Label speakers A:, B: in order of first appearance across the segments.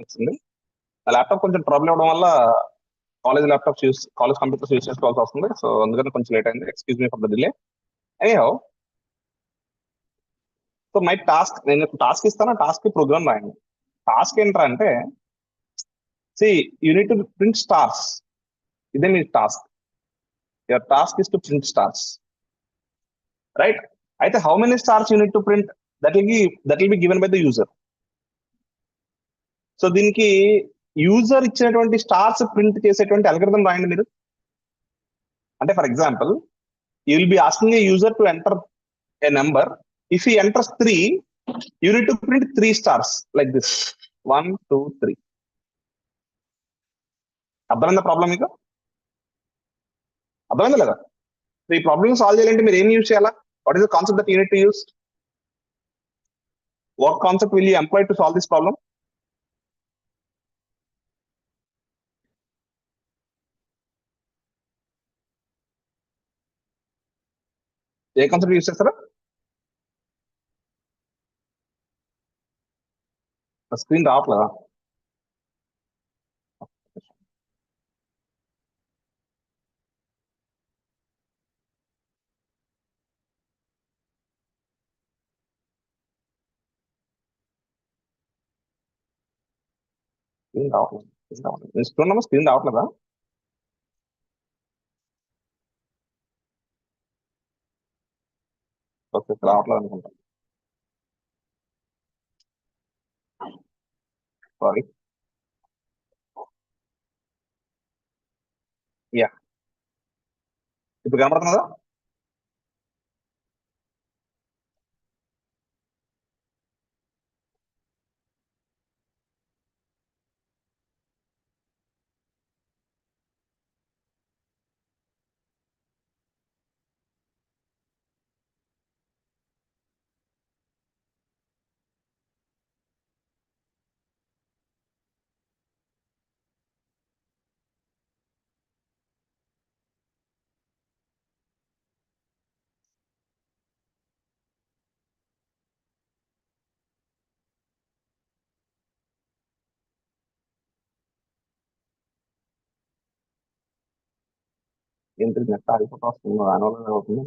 A: వచ్చింది. ఆ ల్యాప్టాప్ కొంచెం ట్రబుల్ ఇవ్వడం వల్ల కాలేజ్ కంప్యూటర్స్ యూస్ చేసుకోవాల్సి వస్తుంది. సో అందుకని కొంచెం లేట్ అయింది. Excuse me for the delay. Anyhow, so my task, నేను టాస్క్ ఇస్తాను. టాస్క్ ప్రోగ్రామ్ రాయండి. టాస్క్ ఏంట్రా అంటే, see you need to print stars. ఇదే మీ task. Your task is to print stars, right? అయితే how many stars you need to print, that will be given by the user. So దీనికి user ఇచ్చినటువంటి stars print చేసేటువంటి algorithm రాయండి మీరు. అంటే for example, you will be asking a user to enter a number. If he enters 3, you need to print 3 stars like this. 1, 2, 3. అర్థమైందా problem మీకు? అర్థమైందా లేదా? ఈ ప్రాబ్లమ్ సాల్వ్ చేయాలంటే మీరు ఏం యూజ్ చేయాలా? What is the concept that you need to use? What concept will you employ to solve this problem? ఏ కాన్సెప్ట్ యూజ్ చేస్తారా? స్క్రీన్ రావట్లేదా? స్క్రీన్ రావట్లేదు. ఇస్తున్నామా? స్క్రీన్ రావట్లేదా? ఓకే, రావట్లేదు అనుకుంటా. సారీ. యా, ఇప్పుడు కనపడుతుందా? ఏంటి నెట్ ఆగిపోతా వస్తుంది, దానివల్ల అవుతుంది.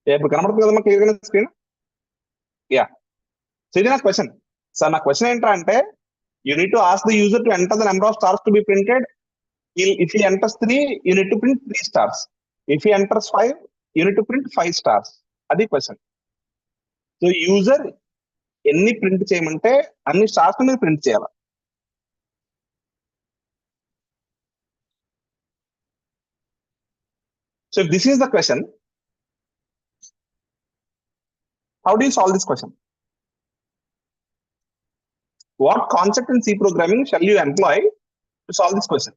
A: ఇప్పుడు కనబడుతుంది కదమ్మా క్లియర్గా స్క్రీన్? యా. సో ఇది నా క్వశ్చన్. సార్ నా క్వశ్చన్ ఏంటంటే అంటే, you need to ask the user to enter the number of stars to be printed. If he enters 3, you need to print 3 stars. If he enters 5, you need to print 5 stars. అది question. So user ఎన్ని print చేయమంటే అన్ని stars మీరు print చేయాలి. So if this is the question, how do you solve this question? What concept in C programming shall you employ to solve this question?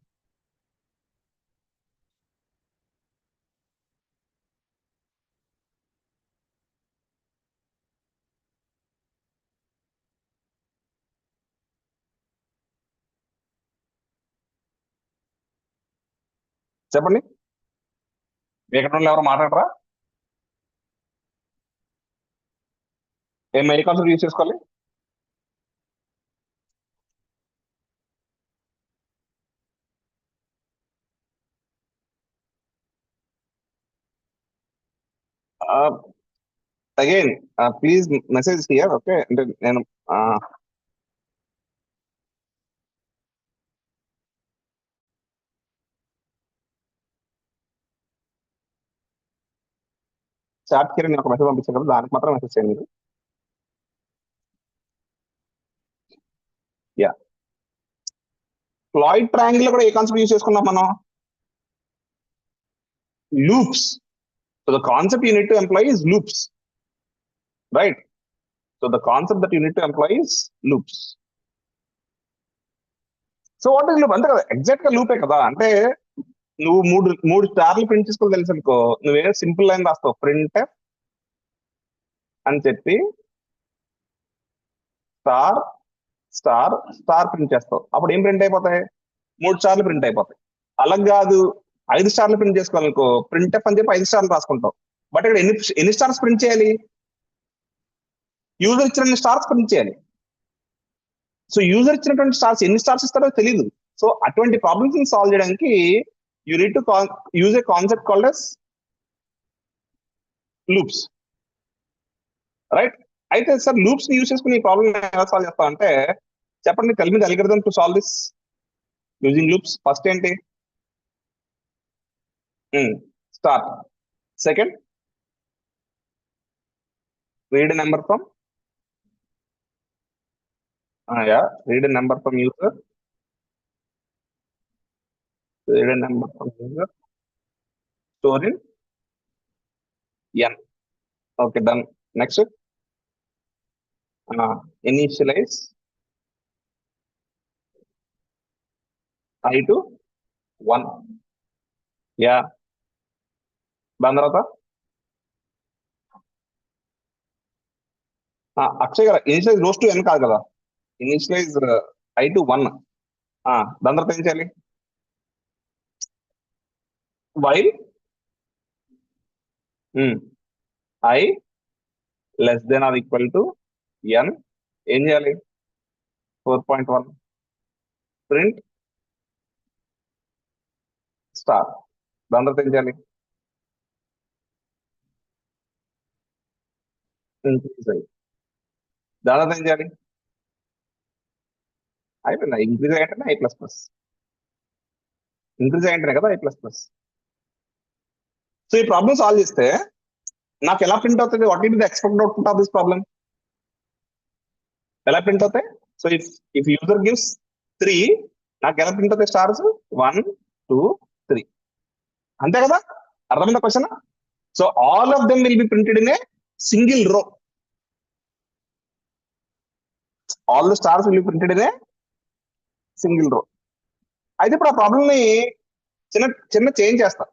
A: చెప్పండి, ఎక్కడ ఎవరు మాట్లాడరా? ఏ కాన్సెప్ట్ యూజ్ చేసుకోవాలి? Again please message here. Okay, అంటే నేను chat కి నేను ఒక మెసేజ్ పంపించాను కదా, దానికి మాత్రం మెసేజ్ చేయండి. యా, ఫ్లాయిడ్ ట్రయాంగిల్ లో కూడా ఏ కాన్సెప్ట్ యూజ్ చేసుకున్నాం మనం? Loops. So the concept you need to employee is loops, right? So the concept that you need to employee is loops. So what is loop? అంతే కదా, exact గా లూపే కదా. అంటే నువ్వు మూడు స్టార్లు ప్రింట్ చేసుకోవాలి తెలుసు అనుకో, నువ్వేదో సింపుల్ లైన్ రాస్తావు, ప్రింట్ అని చెప్పి స్టార్ స్టార్ స్టార్ ప్రింట్ చేస్తావు. అప్పుడు ఏం ప్రింట్ అయిపోతాయి? 3 స్టార్లు ప్రింట్ అయిపోతాయి. అలా కాదు, 5 స్టార్లు ప్రింట్ చేసుకోవాలనుకో, ప్రింట్ ఎఫ్ అని చెప్పి 5 స్టార్లు రాసుకుంటావు. బట్ ఇక్కడ ఎన్ని స్టార్స్ ప్రింట్ చేయాలి? యూజర్ ఇచ్చిన స్టార్స్ ప్రింట్ చేయాలి. సో యూజర్ ఇచ్చినటువంటి స్టార్స్ ఎన్ని స్టార్స్ ఇస్తారో తెలియదు. సో అటువంటి ప్రాబ్లమ్స్ ని సాల్వ్ చేయడానికి you need to use a concept called as loops, right? అయితే సార్ లూప్స్ ని యూజ్ చేసుకుని ఈ ప్రాబ్లమ్ ఎలా సాల్వ్ చేస్తామంటే చెప్పండి, tell me the algorithm to solve this using loops. First ఏంటి? Start. Second, read a number from read a number from user, read a number from user, store in n. Okay, done. Next, initialize I to 1. Yeah, దాని తర్వాత అక్షయ్ గారు initialise rose to n కాదు కదా, initialise I to 1. దాని తర్వాత ఏం చేయాలి? While I less than or equal to n, ఏం చేయాలి? 4.1 ప్రింట్ స్టార్. దాని తర్వాత ఏం చేయాలి? ఇంక్రీజ్ అయ్యి. దాని తర్వాత ఏం చేయాలి? అయిపోయింది. ఇంక్రీజ్ అయ్యంటేనే I++. ఇంక్రీజ్ అయ్యంటేనే కదా I++. సో ఈ ప్రాబ్లమ్ సాల్వ్ చేస్తే నాకు ఎలా ప్రింట్ అవుతుంది? What is the expected output of this problem? ఎలా ప్రింట్ అవుతాయి? సో ఇఫ్ యూజర్ గివ్స్ 3, నాకు ఎలా ప్రింట్ అవుతాయి స్టార్స్? 1, 2, 3. అంతే కదా? అర్థమైందా question? So all of them will be printed in a single రో. All the stars will be printed in a single రో. అయితే ఇప్పుడు ఆ ప్రాబ్లమ్ ని చిన్న చిన్న చేంజ్ చేస్తా,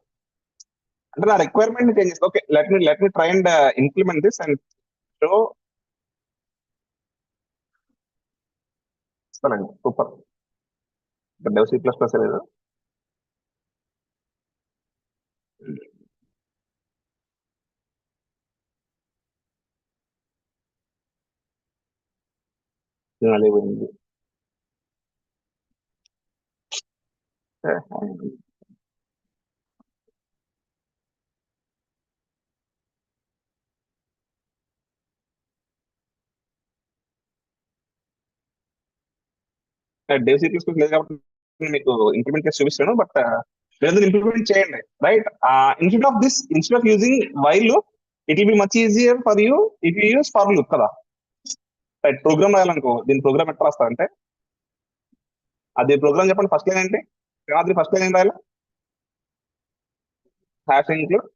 A: అంటే నా రిక్వైర్మెంట్ ని చేంజ్ చేస్తా. Okay, let me try and implement this and show. ఇస్తానండి, సూపర్. డెవ్ C++ లేదు. పోయింది. డెవ్ C++ లేదు కాబట్టి మీకు ఇంప్లిమెంట్ చేసి చూపిస్తాను, బట్ లేదు ఇంప్లిమెంట్ చేయండి, right? Instead of using while loop, it will be much easier for you if you use for loop కదా. రైట్, ప్రోగ్రామ్ రాయాలనుకో, దీని ప్రోగ్రామ్ ఎట్లా రాస్తారంటే, అది ప్రోగ్రామ్ చెప్పండి. ఫస్ట్ లైన్ ఏంటి? కాదు, ఫస్ట్ లైన్ ఏం రాయాలి? హ్యాష్ ఇంక్లూడ్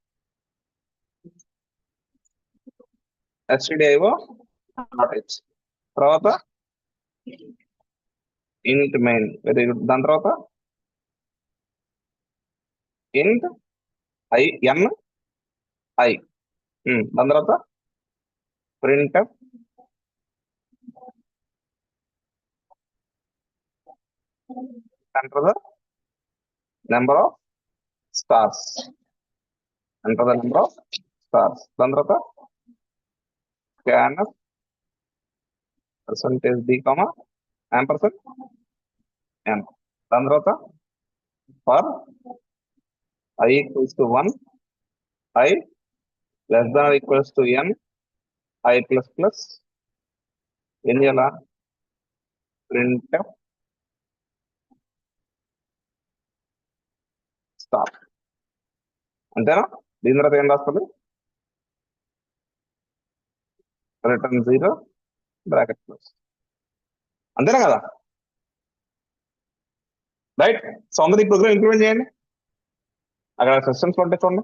A: stdio.h, తర్వాత ఇంట్ మెయిన్. Very good. దాని తర్వాత ఇంట్ n I. దాని తర్వాత print enter the number of stars. Enter the number of stars. దాని తర్వాత scanf %d, ampersand n. దాని తర్వాత for I equals to 1, I less than or equals to n, I++, ఏం చేయాలా? Print star. అంతేనా? దీని తర్వాత ఏం రాస్తుంది? Return 0 bracket close. అంతేనా కదా? రైట్. సో అందరూ ఈ ప్రోగ్రామ్ ఇంప్లిమెంట్ చేయండి. అక్కడ సిస్టమ్స్ ఉంటే చూడండి.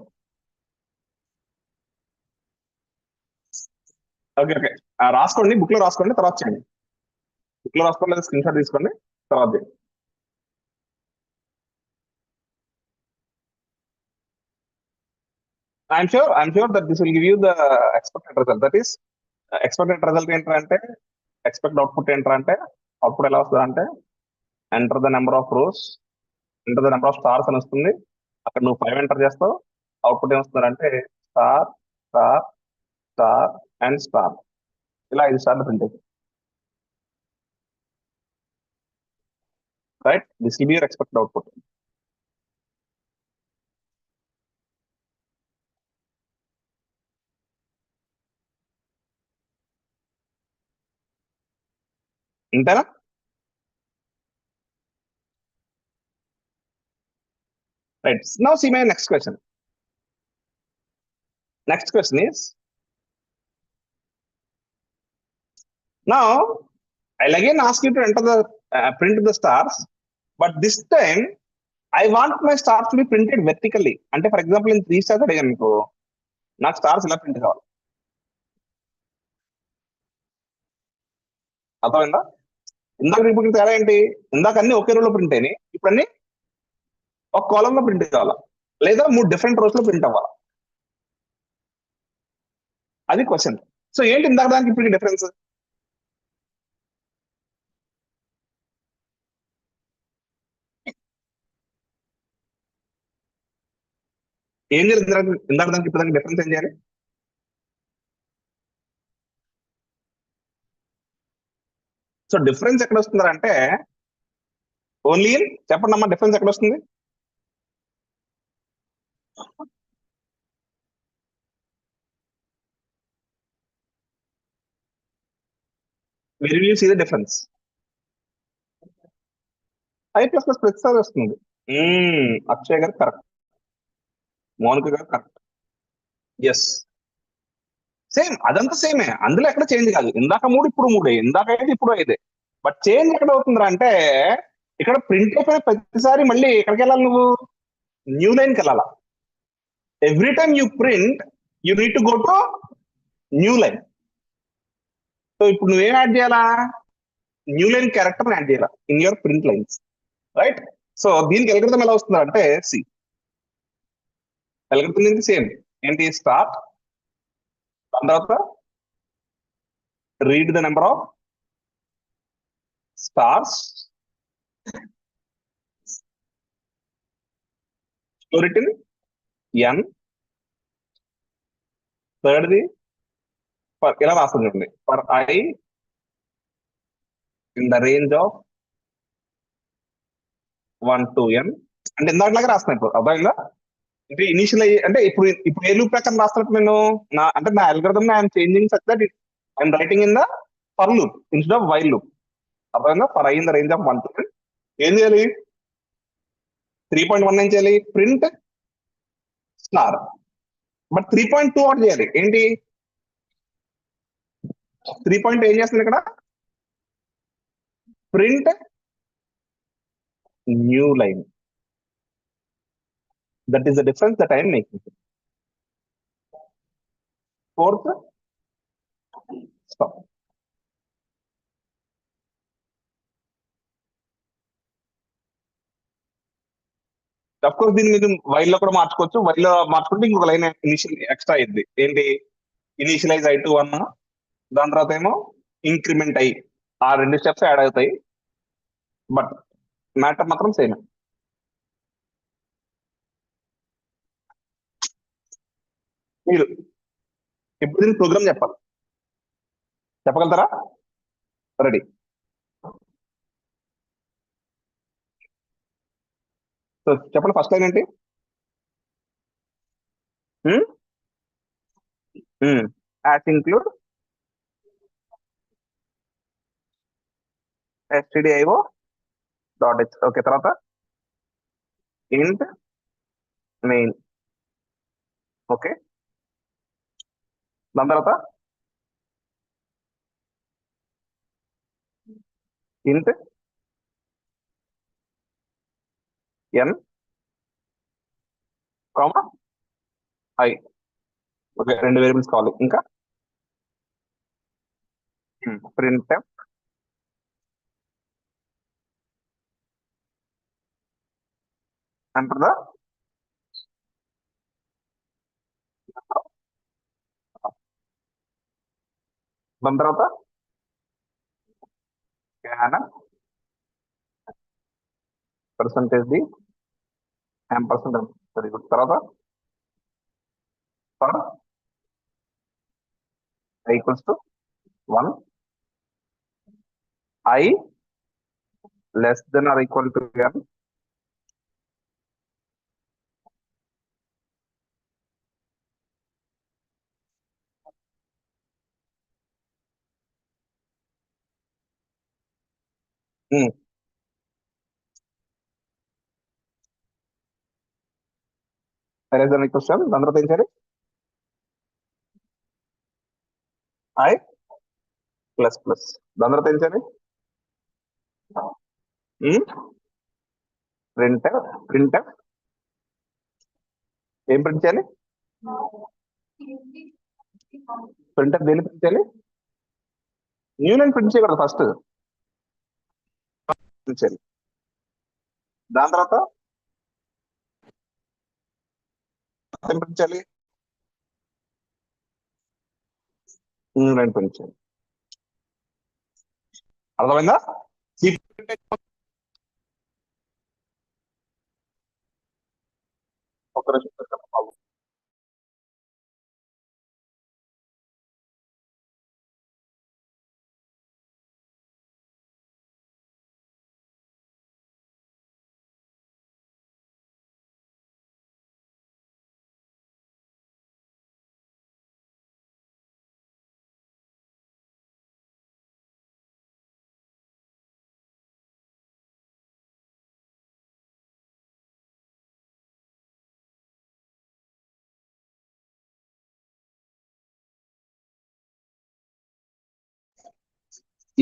A: ఓకే ఓకే, రాసుకోండి, బుక్ లో రాసుకోండి, తర్వాత చేయండి. బుక్ లో రాసుకోండి లేదా స్క్రీన్ షాట్ తీసుకోండి, తర్వాత చేయండి. I'm sure that this will give you the expected result. That is, expected result ఏంటంటే, ఎక్స్పెక్ట్ అవుట్పుట్ ఏంటంటే, అవుట్పుట్ ఎలా వస్తుంది అంటే, enter the number of rose, enter the number of stars అని వస్తుంది. అక్కడ నువ్వు 5 ఎంటర్ చేస్తావు, అవుట్పుట్ ఏమొస్తుంది అంటే star, star, star and star. ఇలా 5 సార్లు ప్రింట్ అవుతుంది. Right, this will be your expected output. ఇంతేనా? Right, now see my next question. Next question is, now I'll again ask you to enter the print the stars, but this time I want my stars to be printed vertically. అంటే for example నేను 3 stars అడిగాను అనుకో, నాకు stars ఇలా print కావాలి. అర్థమైందా? ఇందాక ఇప్పుడు తేడా ఏంటి? ఇందాక అన్ని ఒకే రోజులో ప్రింట్ అయినాయి, ఇప్పుడు అన్ని ఒక కాలం లో ప్రింట్ కావాలా, లేదా 3 డిఫరెంట్ రోజుల్లో ప్రింట్ అవ్వాలా? అది క్వశ్చన్. సో ఏంటి ఇందాక దానికి ఇప్పుడు డిఫరెన్స్? ఏం చేయాలి? ఇందాక దానికి ఇప్పుడు దానికి డిఫరెన్స్ ఏం చేయాలి? సో డిఫరెన్స్ ఎక్కడ వస్తుందంటే, ఓన్లీ చెప్పండి అమ్మా, డిఫరెన్స్ ఎక్కడ వస్తుంది? Where you see the difference. I++ ప్రతిసారి వస్తుంది. అక్షయ్ గారు కరెక్ట్, మౌనిక గారు కరెక్ట్. ఎస్, సేమ్, అదంతా సేమే, అందులో ఎక్కడ చేంజ్ కాదు. ఇందాక 3 ఇప్పుడు 3, ఇందాక 5 ఇప్పుడు 5. బట్ చేంజ్ ఎక్కడ అవుతుందిరా అంటే, ఇక్కడ ప్రింట్ అయిపోయిన ప్రతిసారి మళ్ళీ ఎక్కడికి వెళ్ళాలి? నువ్వు న్యూ లైన్కి వెళ్ళాలా. Every time you print, you need to go to new line. So ఇప్పుడు నువ్వేం యాడ్ చేయాలా? న్యూ లైన్ క్యారెక్టర్ యాడ్ చేయాలా in your print lines. Right, so దీనికి ఎల్గరిథం ఎలా వస్తుంది అంటే, సి ఎల్గరిథం నుంచి సేమ్ ఏంటి, స్టార్ట్, దాని తర్వాత read the number of stars, store it in n, third the ఇలా రాస్తుంది చూడండి, for I in the range of 1 to n. అంటే ఇందాకలాగా రాస్తున్నాయి ఇప్పుడు, అర్థమైందా? అంటే ఇనిషియల్ అంటే ఇప్పుడు ఇప్పుడు ఏ లూప్ ప్రకారం రాస్తున్నట్టు నేను అంటే నా algorithm I'm changing such that I'm writing in the for loop instead of while loop. అర్థమైందా? For I in the range of 1 to n ఏం చేయాలి? 3.1 ఏం చేయాలి? Print star. బట్ 3.2 ఒకటి చేయాలి. ఏంటి 3 ఏం చేస్తుంది ఇక్కడ? Print new line. That is the difference that I'm making. Fourth stop. Of course దీన్ని మీరు వైల్ లో కూడా మార్చుకోవచ్చు. వైల్ లో మార్చుకుంటే ఇంకొక లైన్ ఇనిషియల్ ఎక్స్ట్రా అయింది. ఏంటి? ఇనిషియలైజ్ I to 1, దాని తర్వాత ఏమో ఇంక్రిమెంట్ I. ఆ 2 స్టెప్స్ యాడ్ అవుతాయి, బట్ మ్యాటర్ మాత్రం సేమ్. మీరు ఇప్పుడు దీన్ని ప్రోగ్రామ్ చెప్పాలి, చెప్పగలుగుతారా? రెడీ. సో చెప్పండి, ఫస్ట్ లైన్ ఏంటి? Hash include stdio dot h. Okay, తర్వాత ఇంట్ మెయిన్. ఓకే, దాని తర్వాత int n comma I. Okay, 2 variables కావాలి. ఇంకా ప్రింట్ అంటారు ద దాని తర్వాత scan percentage the %. Very good. తర్వాత for I equals to 1 I less than or equal to n. Less than or equal to n. దాని తర్వాత ఏం చేయాలి? I ప్లస్ ప్లస్ దాని తర్వాత ఏం చేయాలి? ప్రింట్ ప్రింట్ ఏం ప్రింట్ చేయాలి? ప్రింటర్ దేని ప్రింట్ చేయాలి? న్యూ లైన్ ప్రింట్ చేయకూడదు, ఫస్ట్ ప్రింట్ చేయాలి. దాని తర్వాత ఏం ప్రింట్ చేయాలి? న్యూ లైన్ ప్రింట్ చేయాలి. అర్థమైందా? ఒక్క నిమిషం బాబు.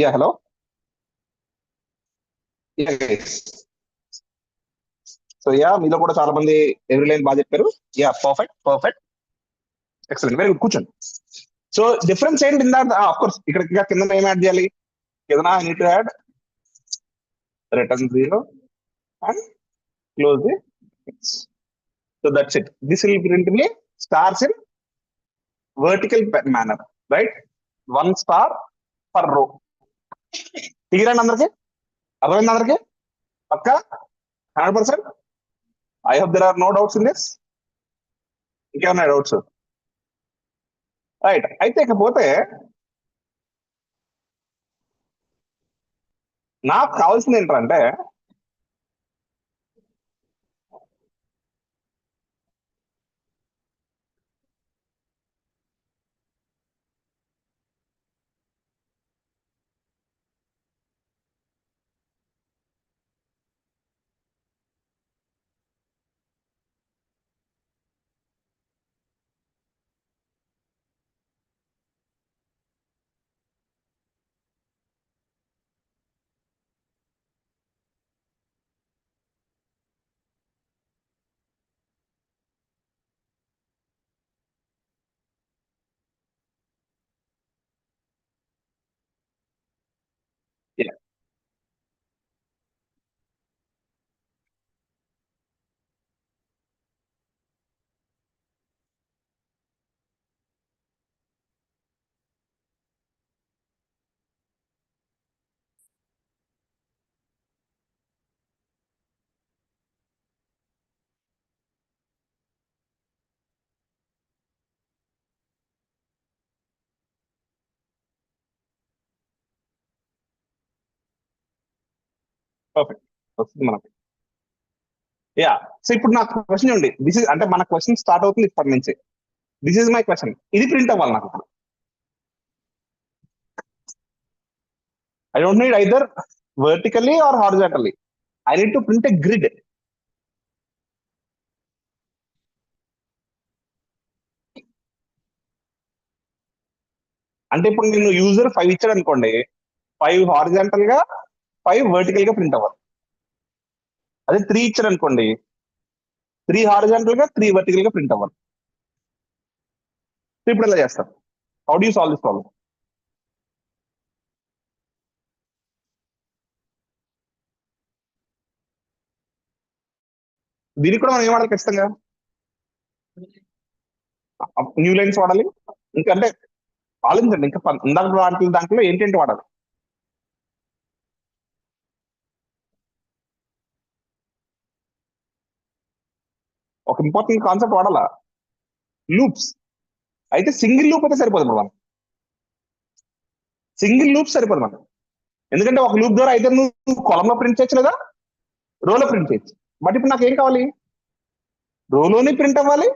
A: Yeah hello. సో యా మీలో కూడా చాలా మంది ఎవ్రీ లైన్ బాగా చెప్పారు. Yeah perfect perfect excellent very good. కూర్చోండి. సో డిఫరెన్స్ ఏంటి ఇందా? ఆఫ్ కోర్స్ ఇక్కడ ఇంకా కింద ఏం యాడ్ చేయాలి? కింద I need to add return 0 and close the brackets. So that's it. This will print me stars in vertical manner, right? 1 star per row. Clear అండి అందరికి? అర్థమైంది అందరికి? పక్కా 100%? I hope there are no doubts in this. ఇంకేమన్నా doubts? Right. అయితే ఇకపోతే నాకు కావాల్సింది ఏంటంటే పర్ఫెక్ట్ వస్తుంది మనకి. యా. సో ఇప్పుడు నాకు క్వశ్చన్ ఉంది. దిస్ ఇస్ అంటే మన క్వశ్చన్ స్టార్ట్ అవుతుంది ఇప్పటి నుంచి. This is my question. ఇది ప్రింట్ అవ్వాలి నాకు ఇప్పుడు. I don't need either vertically or horizontally. I need to print a grid. అంటే ఇప్పుడు నేను యూజర్ 5 ఇచ్చాడు అనుకోండి, 5 హారిజాంటల్ గా 5 వర్టికల్ గా ప్రింట్ అవ్వాలి. అదే 3 ఇచ్చాడు అనుకోండి, 3 హారిజాంటల్ గా 3 వర్టికల్ గా ప్రింట్ అవ్వాలి. సో ఇప్పుడు ఎలా చేస్తారు? How do you solve this problem? దీనికి కూడా మనం ఏం వాడాలి ఖచ్చితంగా? న్యూ లైన్స్ వాడాలి. ఇంకా అంటే ఆలోచించండి, ఇంకా ఇందాక వాటి దాంట్లో ఏంటంటే వాడాలి? ఒక ఇంపార్టెంట్ కాన్సెప్ట్ వాడాలా? లూప్స్. అయితే సింగిల్ లూప్ అయితే సరిపోదు ఇప్పుడు మనం. సింగిల్ లూప్ సరిపోదు మనకు, ఎందుకంటే ఒక లూప్ ద్వారా అయితే నువ్వు కాలంలో ప్రింట్ చేయొచ్చు లేదా రోలో ప్రింట్ చేయొచ్చు. బట్ ఇప్పుడు నాకు ఏం కావాలి, రోలోని ప్రింట్ అవ్వాలి,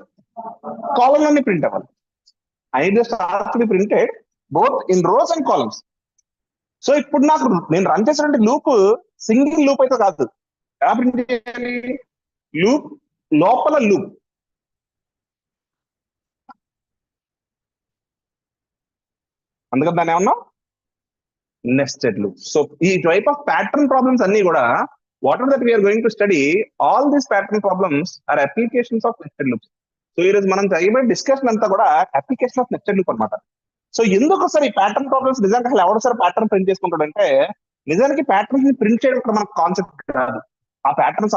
A: కాలంలోని ప్రింట్ అవ్వాలి. I just have to be printed both in rows and columns. So ఇప్పుడు నాకు నేను రన్ చేసినటువంటి లూప్ సింగిల్ లూప్ అయితే కాదు, ఎలా ప్రింట్ చేయాలి, లూప్ లోపల లూప్. అందుకని దాన్ని ఏమన్నా నెస్టెడ్ లూప్. సో ఈ టైప్ ఆఫ్ ప్యాటర్న్ ప్రాబ్లమ్స్ అన్ని కూడా what are that we're going to study, all these pattern problems are applications of nested loops. So ఈ రోజు మనం చేయబోయే డిస్కషన్ అంతా కూడా అప్లికేషన్ ఆఫ్ నెస్టెడ్ లూప్ అనమాట. సో ఎందుకు సార్ ఈ ప్యాటర్న్ ప్రాబ్లమ్స్ నిజంగా అసలు ఎవరు సార్ ప్యాటర్న్ ప్రింట్ చేసుకుంటాడంటే, నిజానికి ప్యాటర్న్స్ ని ప్రింట్ చేయడం మన కాన్సెప్ట్ కాదు, ఆ ప్యాటర్న్స్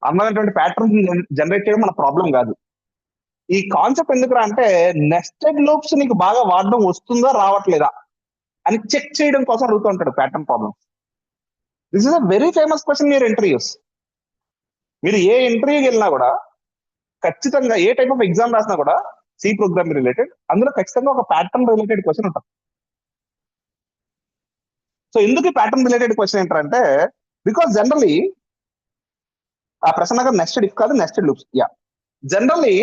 A: అందమైనటువంటి ప్యాటర్న్స్ జనరేట్ చేయడం మన ప్రాబ్లం కాదు. ఈ కాన్సెప్ట్ ఎందుకురా అంటే నెస్టెడ్ లూప్స్ నీకు బాగా వాడడం వస్తుందా రావట్లేదా అని చెక్ చేయడం కోసం అడుగుతూ ఉంటాడు pattern problem. This is a very famous question in your interviews. మీరు ఏ ఇంటర్వ్యూకి వెళ్ళినా కూడా ఖచ్చితంగా, ఏ టైప్ ఆఫ్ ఎగ్జామ్ రాసినా కూడా సి ప్రోగ్రామ్ రిలేటెడ్, అందులో ఖచ్చితంగా ఒక ప్యాటర్న్ రిలేటెడ్ క్వశ్చన్ ఉంటుంది. సో ఎందుకు ప్యాటర్న్ రిలేటెడ్ క్వశ్చన్ ఏంటంటే, బికాస్ జనరలీ ఆ ప్రశ్న గారు నెస్టెడ్ ఇఫ్ కాదు నెస్టెడ్ లూప్స్. యా, జనరల్లీ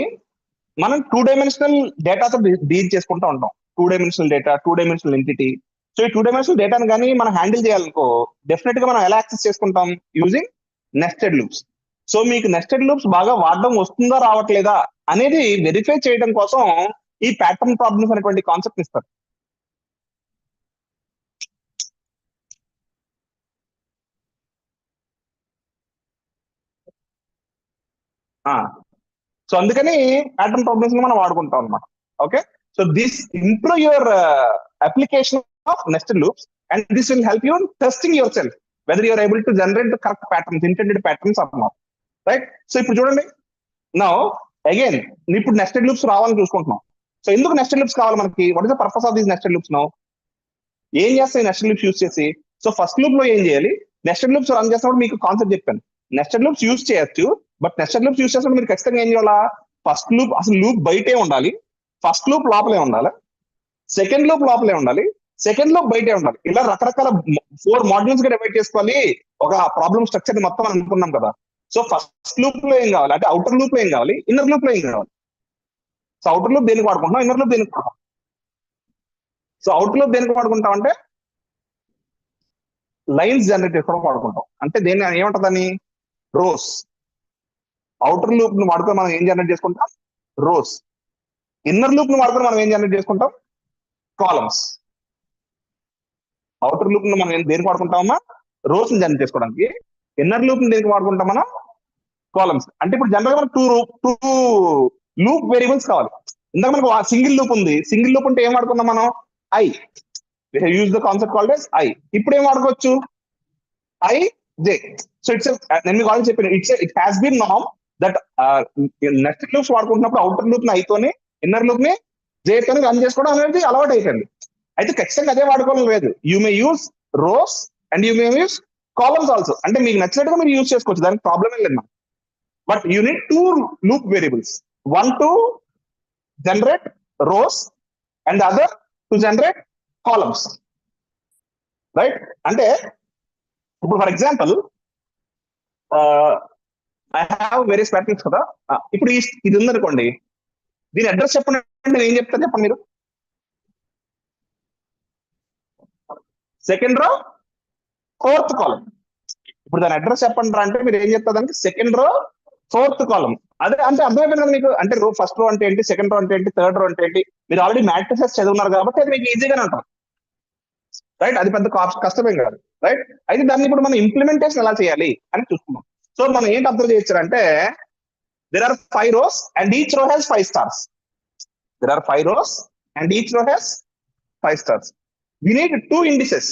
A: మనం 2 డైమెన్షనల్ డేటాతో డీల్ చేసుకుంటూ ఉంటాం. 2 dimensional data, 2 dimensional entity. So ఈ 2 డైమెన్షనల్ డేటాను కానీ మనం హ్యాండిల్ చేయాలనుకో డెఫినెట్ గా మనం ఎలా యాక్సెస్ చేసుకుంటాం, యూజింగ్ నెస్టెడ్ లూప్స్. సో మీకు నెస్టెడ్ లూప్స్ బాగా వాడడం వస్తుందా రావట్లేదా అనేది వెరిఫై చేయడం కోసం ఈ ప్యాటర్న్ ప్రాబ్లమ్స్ అనేటువంటి కాన్సెప్ట్ ఇస్తారు. సో అందుకని ప్యాటర్న్ ప్రాబ్లమ్స్ మనం వాడుకుంటాం అనమాట. Okay, so this improve your application of nested loops and this will help you in testing yourself whether you're able to generate correct patterns, intended patterns or not. Right, so ఇప్పుడు చూడండి, now again ఇప్పుడు nested loops రావాలని చూసుకుంటున్నాం. So ఎందుకు nested loops కావాలి మనకి, what is the purpose of these nested loops? Now ఏం చేస్తాయి నెస్టెడ్ లూప్స్ యూస్ చేసి? సో ఫస్ట్ లూప్ లో ఏం చేయాలి, నెస్టెడ్ లూప్స్ రన్ చేసినప్పుడు మీకు కాన్సెప్ట్ చెప్పాను, నెస్టెడ్ లూప్స్ యూస్ చేయొచ్చు. బట్ నెస్టెడ్ లూప్స్ యూస్ చేసినప్పుడు మీరు ఖచ్చితంగా ఏం చేయాలా, ఫస్ట్ లూప్ అసలు లూప్ బయటే ఉండాలి, ఫస్ట్ లూప్ లోపలే ఉండాలి, సెకండ్ లూప్ లోపలే ఉండాలి, సెకండ్ లూప్ బయటే ఉండాలి. ఇలా రకరకాల 4 మాడ్యూల్స్ గా డివైడ్ చేసుకోవాలి ఒక ప్రాబ్లమ్ స్ట్రక్చర్ మొత్తం అనుకున్నాం కదా. సో ఫస్ట్ లూప్ లో ఏం కావాలి అంటే అవుటర్ లూప్ లో ఏం కావాలి, ఇన్నర్ లూప్ లో ఏం కావాలి. సో అవుటర్ లూప్ దేనికి వాడుకుంటున్నాం, ఇన్నర్ లూప్ దేనికి వాడుకుంటాం. సో అవుటర్ లూప్ దేనికి వాడుకుంటాం అంటే లైన్స్ జనరేట్ చేసుకోవడం వాడుకుంటాం. అంటే దేన్ని ఏమంటుందని, రోస్. అవుటర్ లూప్ ను వాడుకొని మనం ఏం జనరేట్ చేసుకుంటాం, రోస్. ఇన్నర్ లూప్ ను వాడుకొని మనం ఏం జనరేట్ చేసుకుంటాం, కాలమ్స్. అవుటర్ లూప్ ను మనం దేనికి వాడుకుంటామా, రోస్ ని జనరేట్ చేసుకోవడానికి. ఇన్నర్ లూప్ ని దేనికి వాడుకుంటాం మనం, కాలమ్స్. అంటే ఇప్పుడు జనరల్ గా మనకు టూ లూప్ వేరియబుల్స్ కావాలి. ఇందాక మనకు సింగిల్ లూప్ ఉంది, సింగిల్ లూప్ అంటే ఏం వాడుకున్నాం మనం, I. Use the concept called as I. ఇప్పుడు ఏం వాడుకోవచ్చు, ఐ జే. సో ఇట్స్ నేను మీకు ఆల్రెడీ చెప్పాను, it has been norm that nested loops వాడుకుంటున్నప్పుడు అవుటర్ లూప్ ని ఐతోని, ఇన్నర్ లూప్ ని జేతోని రన్ చేసుకోవడం అనేది అలవాటు అయిపోయింది. అయితే ఖచ్చితంగా అదే వాడుకోవడం లేదు, you may use rows and you may use columns also. అంటే మీకు నచ్చినట్టుగా మీరు యూజ్ చేసుకోవచ్చు, దానికి ప్రాబ్లం ఏం లేదు. But you need 2 loop variables, one to generate rows and other to generate columns. Right, అంటే ఇప్పుడు for example I have various patterns కదా. ఇప్పుడు ఇది ఉందనుకోండి, దీని అడ్రస్ చెప్పండి, నేను ఏం చెప్తాను చెప్పండి మీరు. సెకండ్ రో, ఫోర్త్ కాలం. ఇప్పుడు దాని అడ్రస్ చెప్పండి అంటే మీరు ఏం చెప్తారు దానికి, సెకండ్ రో, ఫోర్త్ కాలం. అదే అంటే అర్థమైపోయింది కదా మీకు. అంటే ఫస్ట్ రో అంటే ఏంటి, సెకండ్ రో అంటే ఏంటి, థర్డ్ రో అంటే ఏంటి. మీరు ఆల్రెడీ మ్యాట్రిసెస్ చదువున్నారు కాబట్టి అది మీకు ఈజీగానే ఉంటుంది. రైట్, అది పెద్ద కష్టమేం కాదు. రైట్, అయితే దాన్ని ఇప్పుడు మనం ఇంప్లిమెంటేషన్ ఎలా చేయాలి అని చూసుకున్నాం. సో మనం ఏంటి observe చేయొచ్చారంటే, there are 5 rows and each row has 5 stars. There are 5 rows and each row has 5 stars. We need 2 indices,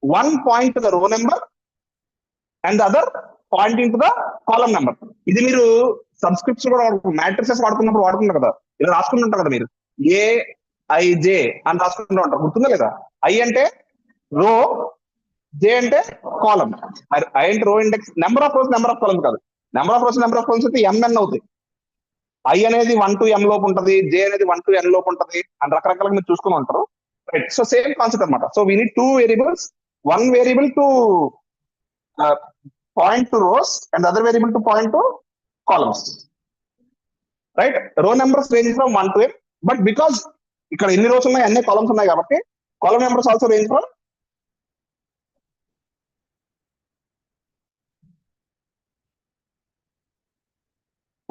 A: one point to the row number and the other pointing to the column number. ఇది మీరు subscripts కూడా matrices వాడుతున్నప్పుడు వాడుతున్నారు కదా, ఇలా రాసుకుంటుంటారు కదా మీరు, AIJ అని రాసుకుంటూ ఉంటారు, గుర్తుందా లేదా. ఐ అంటే రో, జే అంటే కాలమ్. ఐ అంటే row index, number of rows, number of columns కాదు. Number of rows, number of columns అయితే MN అవుతాయి. ఐ అనేది 1 to M లోపు ఉంటది, జే అనేది 1 to N లోపు ఉంటది అని రకరకాలుగా మీరు చూసుకుని ఉంటారు. Right. So same concept anamata. So we need two variables, one variable to point to rows and the other variable to point to columns. Right? Row numbers range from 1 to n, but because ఇక్కడ ఎన్ని rows ఉన్నాయి అన్ని columns ఉన్నాయి కాబట్టి column numbers also range from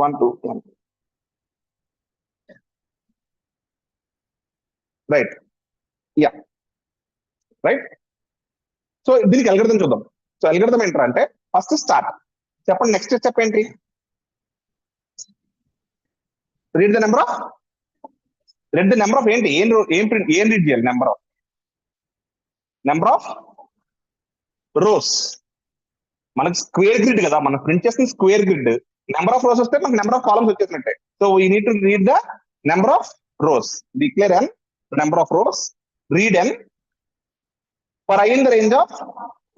A: 1 to n. Right. Yeah. Right. So దీనికి algorithm చూద్దాం. So algorithm ఏంటంటే అంటే ఫస్ట్ స్టార్ట్ చెప్పండి, నెక్స్ట్ స్టెప్ ఏంటి? రీడ్ ద నెంబర్ ఆఫ్ ఏంటి? ఏం రీడ్ చేయాలి? Number of rows. మనకి స్క్వేర్ గ్రిడ్ కదా, మనం ప్రింట్ చేసిన square grid. Number of rows వస్తే మనకి నెంబర్ ఆఫ్ కాలమ్స్ వచ్చేసినట్టే. So we need to read the number of rows. Declare n number of rows, read n for I in the range of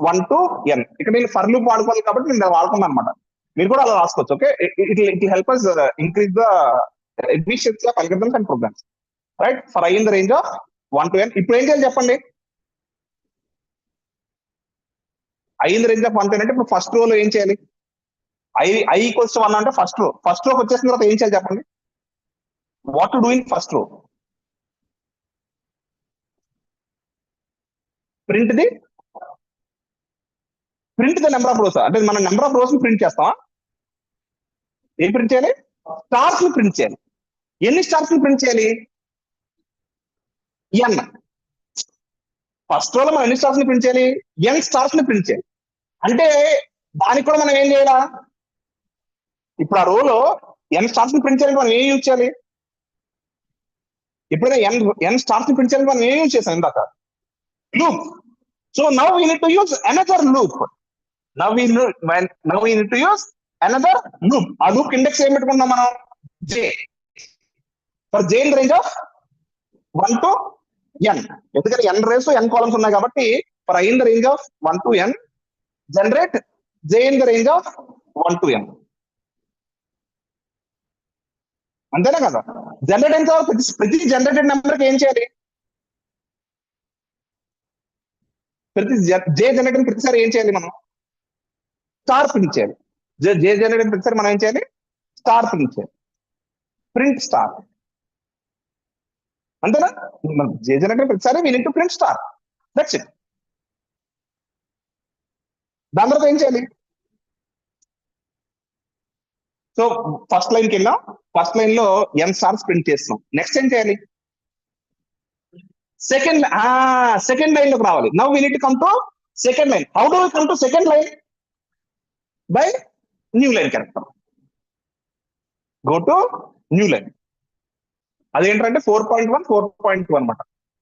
A: 1 to n. ఇక్కడ నేను for loop వాడుకోవాలి కాబట్టి నేను వాడుకున్నాను అనమాట. మీరు కూడా అలా రాసుకోవచ్చు. Okay, it help us increase the efficiency of algorithms and programs. Right, for I in the range of 1 to n. ఇప్పుడు ఏం చేయాలి చెప్పండి? I in the range of 1 to n అంటే ఇప్పుడు ఫస్ట్ రోలో ఏం చేయాలి? ఐ ఈక్వల్స్ టు 1 అంటే ఫస్ట్ రోకి వచ్చేసిన తర్వాత ఏం చేయాలి చెప్పండి? What to do in first row? Print the number of rose. అంటే మనం నెంబర్ ఆఫ్ రోస్ ని ప్రింట్ చేస్తామా? ఏం ప్రింట్ చేయాలి? స్టార్స్ ని ప్రింట్ చేయాలి. ఎన్ని స్టార్స్ ని ప్రింట్ చేయాలి? ఎన్. ఫస్ట్ రోలో మనం ఎన్ని స్టార్స్ ని ప్రింట్ చేయాలి? ఎన్ స్టార్స్ ని ప్రింట్ చేయాలి. అంటే దానికి కూడా మనం ఏం చేయాలా? ఇప్పుడు ఆ రోలో ఎన్ స్టార్స్ ని ప్రింట్ చేయాలంటే మనం ఏం యూజ్ చేయాలి? ఎప్పుడైనా ఎన్ స్టార్స్ ని ప్రింట్ చేయాలంటే మనం ఏం యూజ్ చేసాం ఇందాక? Loop. So now we need to use another loop. Now we need to use another loop. ఆ loop index ఏం పెట్టుకుంటాం మనం? j. For j in the range of 1 to n. ఎందుకంటే n rows n columns ఉన్నాయి కాబట్టి for I in the range of 1 to n generate j in the range of 1 to n. అంతేనా కదా? Generate అయిన తర్వాత ప్రతి జనరేటెడ్ నెంబర్కి ఏం చేయాలి? ప్రతి జే జనరేటర్ ప్రతిసారి ఏం చేయాలి? మనం స్టార్ ప్రింట్ చేయాలి. జే జనరేటర్ ప్రతిసారి మనం ఏం చేయాలి? స్టార్ ప్రింట్ చేయాలి. Print star. అంతేనా? జే జనరేటర్ ప్రతిసారి we need to print star. That's it. దాని తర్వాత ఏం చేయాలి? సో ఫస్ట్ లైన్కి వెళ్ళాం. ఫస్ట్ లైన్ లో ఎన్ స్టార్స్ ప్రింట్ చేస్తాం. నెక్స్ట్ ఏం చేయాలి? సెకండ్ లైన్ లోకి రావాలి. Now we need to come to second line. How do we come to second line? By new line character. Go to new line. అదేంటంటే 4.1 4.2 అనమాట.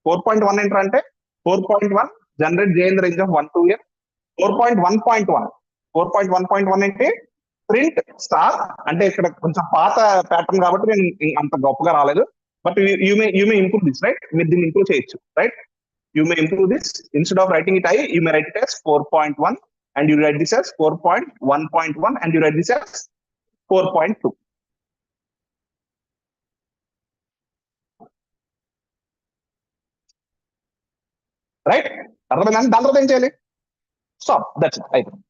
A: 4.1 ఏంటంటే 4.1 generate J in the range of 1 to n. 4.1 ఏంటి? Print star. అంటే ఇక్కడ కొంచెం పాత pattern కాబట్టి నేను అంత గొప్పగా రాలేదు. But you may improve this, right? మీరు దీన్ని ఇంప్రూవ్ చేయొచ్చు, right? You may improve this. Instead of writing it you may write it as 4.1 and you write this as 4.1.1 and you write this as 4.2. Right? అర్థమైందండి? దాని తర్వాత ఏం చేయాలి? Stop. That's it. అయిపోయింది.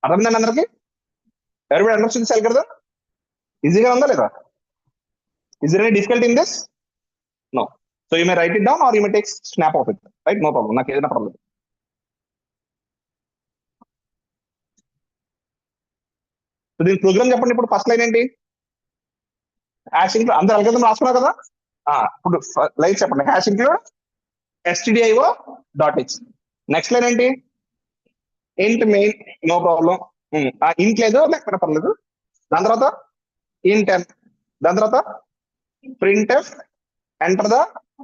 A: అర్థమైందండి అందరికి? ఎవరిబడి అండర్స్టాండ్ చేయాలి కదా? ఈజీగా ఉందా లేదా? Is there any difficulty in this? No. So you may write it down or you may take snap of it. Right? No problem. నాకు ఏదైనా ప్రాబ్లం. సో దీని ప్రోగ్రామ్ చెప్పండి. ఇప్పుడు ఫస్ట్ లైన్ ఏంటి? Hash include. అందరు అల్గరిథం రాసుకున్నారు కదా? ఇప్పుడు లైన్ చెప్పండి. Hash include stdio.h. Next line ఏంటి? ఇంట్ మెయిన్. No problem. ఇంట్ లేదు లేకపోతే పర్లేదు. దాని తర్వాత ఇంట్ n. దాని తర్వాత printf enter the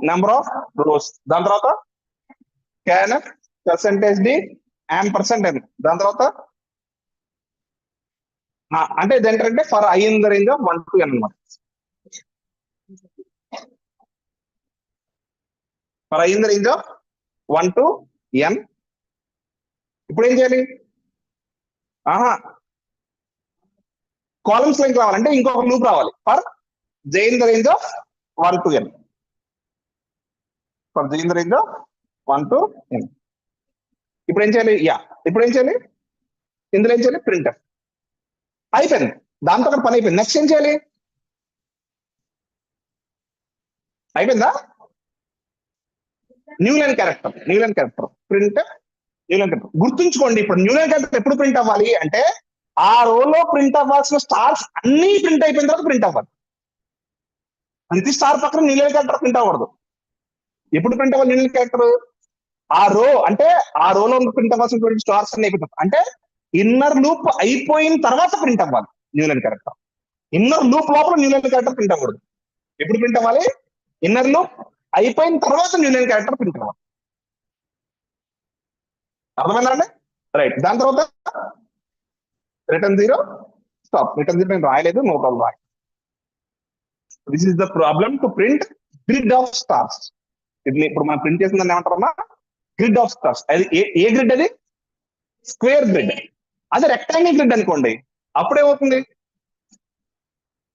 A: number of rows. దాని తర్వాత scanf %d %n. దాని తర్వాత అంటే ఇదేంటంటే for I in the range of 1 to n అన్నమాట. For I in the range of 1 to n. ఇప్పుడు ఏం చేయాలి? కాలమ్స్ లైన్ రావాలంటే ఇంకొక లూప్ రావాలి. For j in the range of 1 to n. For j in the range of 1 to n. ఇప్పుడు ఏం చేయాలి? ఇప్పుడు ఏం చేయాలి? ఇందులో ఏం చేయాలి? printf. అయిపోయింది, దాంతో ఒక పని అయిపోయింది. నెక్స్ట్ ఏం చేయాలి? అయిపోయిందా? New line character print new line character. గుర్తుంచుకోండి, ఇప్పుడు న్యూ లైన్ క్యారెక్టర్ ఎప్పుడు ప్రింట్ అవ్వాలి అంటే ఆ రోలో ప్రింట్ అవ్వాల్సిన స్టార్స్ అన్ని ప్రింట్ అయిపోయిన తర్వాత ప్రింట్ అవ్వాలి. ప్రతి స్టార్ పక్కన న్యూ లైన్ క్యారెక్టర్ ప్రింట్ అవ్వకూడదు. ఎప్పుడు ప్రింట్ అవ్వాలి న్యూ లైన్ క్యారెక్టర్? ఆ రో అంటే ఆ రోలో ప్రింట్ అవ్వాల్సినటువంటి స్టార్స్ అన్ని అయిపోతాయి అంటే ఇన్నర్ లూప్ అయిపోయిన తర్వాత ప్రింట్ అవ్వాలి new line character. Inner loop లోపల న్యూ లైన్ క్యారెక్టర్ ప్రింట్ అవ్వకూడదు. ఎప్పుడు ప్రింట్ అవ్వాలి? ఇన్నర్ లూప్ అయిపోయిన తర్వాత న్యూ లైన్ క్యారెక్టర్ ప్రింట్ అవ్వాలి. అర్థమైందండి? రైట్. దాని తర్వాత రిటర్న్ 0 స్టాప్. రిటర్న్ 0 నేను రాయలేదు, నో ప్రాబ్లం. రాయి. This is the problem to print grid of stars. ఇది ఇప్పుడు మనం ప్రింట్ చేసిందని ఏమంటారమ్మా? Grid of stars. అది ఏ గ్రిడ్? అది స్క్వేర్ గ్రిడ్. అదే రెక్టాంగిల్ గ్రిడ్ అనుకోండి, అప్పుడేమవుతుంది?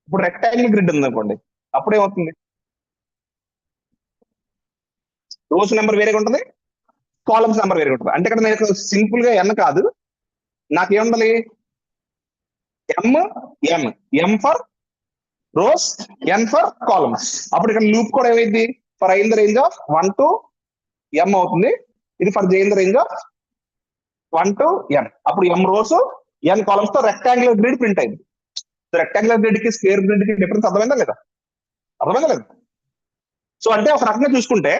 A: ఇప్పుడు రెక్టాంగిల్ గ్రిడ్ ఉంది అనుకోండి, అప్పుడేమవుతుంది? రోస్ నెంబర్ వేరేగా ఉంటుంది, కాలమ్స్ నెంబర్ వేరేగా ఉంటుంది. అంటే ఇక్కడ నేను సింపుల్ గా ఎన్ కాదు, నాకేముండాలి? M for rows, n for columns. అప్పుడు ఇక్కడ లూప్ కూడా ఏమైంది? For I in the range of 1 to m అవుతుంది. ఇది for j in the range of 1 to n. అప్పుడు m రోస్ n కాలమ్స్ తో రెక్టాంగులర్ గ్రిడ్ ప్రింట్ అయింది. రెక్టాంగులర్ గ్రిడ్ కి స్క్వేర్ గ్రిడ్ కి డిఫరెన్స్ అర్థమైందా లేదా? అర్థమైందా లేదా? సో అంటే ఒక రకంగా చూసుకుంటే,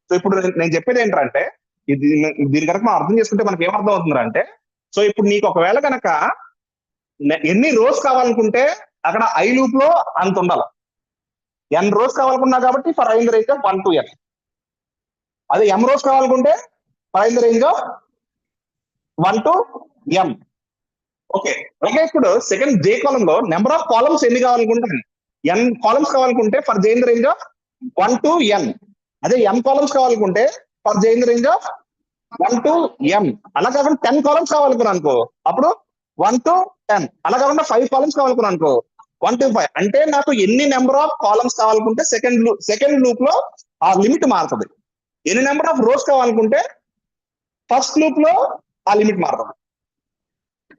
A: సో ఇప్పుడు నేను చెప్పేది ఏంటంటే దీని కనుక మనం అర్థం చేసుకుంటే మనకి ఏమర్థం అవుతుంది అంటే, సో ఇప్పుడు నీకు ఒకవేళ కనుక ఎన్ని రోస్ కావాలనుకుంటే అక్కడ ఐ లూప్ లో అంత ఉండాలి. n రోస్ కావాలనుకున్నా కాబట్టి for I in the range of 1 to n. అదే m రోస్ కావాలనుకుంటే for I in the range of 1 to m. Okay. అలాగే ఇప్పుడు సెకండ్ j కాలం లో నెంబర్ ఆఫ్ కాలమ్స్ ఎన్ని కావాలనుకుంటే n కాలమ్స్ కావాలనుకుంటే for j in the range of 1 to n. అదే m columns కావాలనుకుంటే for j in the range of 1 to m. అలా కాకుండా 10 కాలమ్స్ కావాలనుకున్నా అనుకో అప్పుడు 1 to 10. అలా కాకుండా 5 కాలమ్స్ కావాలనుకున్నా అనుకో 1 to 5. అంటే నాకు ఎన్ని నెంబర్ ఆఫ్ కాలమ్స్ కావాలనుకుంటే సెకండ్ లూప్ లో ఆ లిమిట్ మారుతుంది. ఎన్ని నెంబర్ ఆఫ్ రోస్ కావాలనుకుంటే ఫస్ట్ లూప్ లో ఆ లిమిట్ మారుతుంది.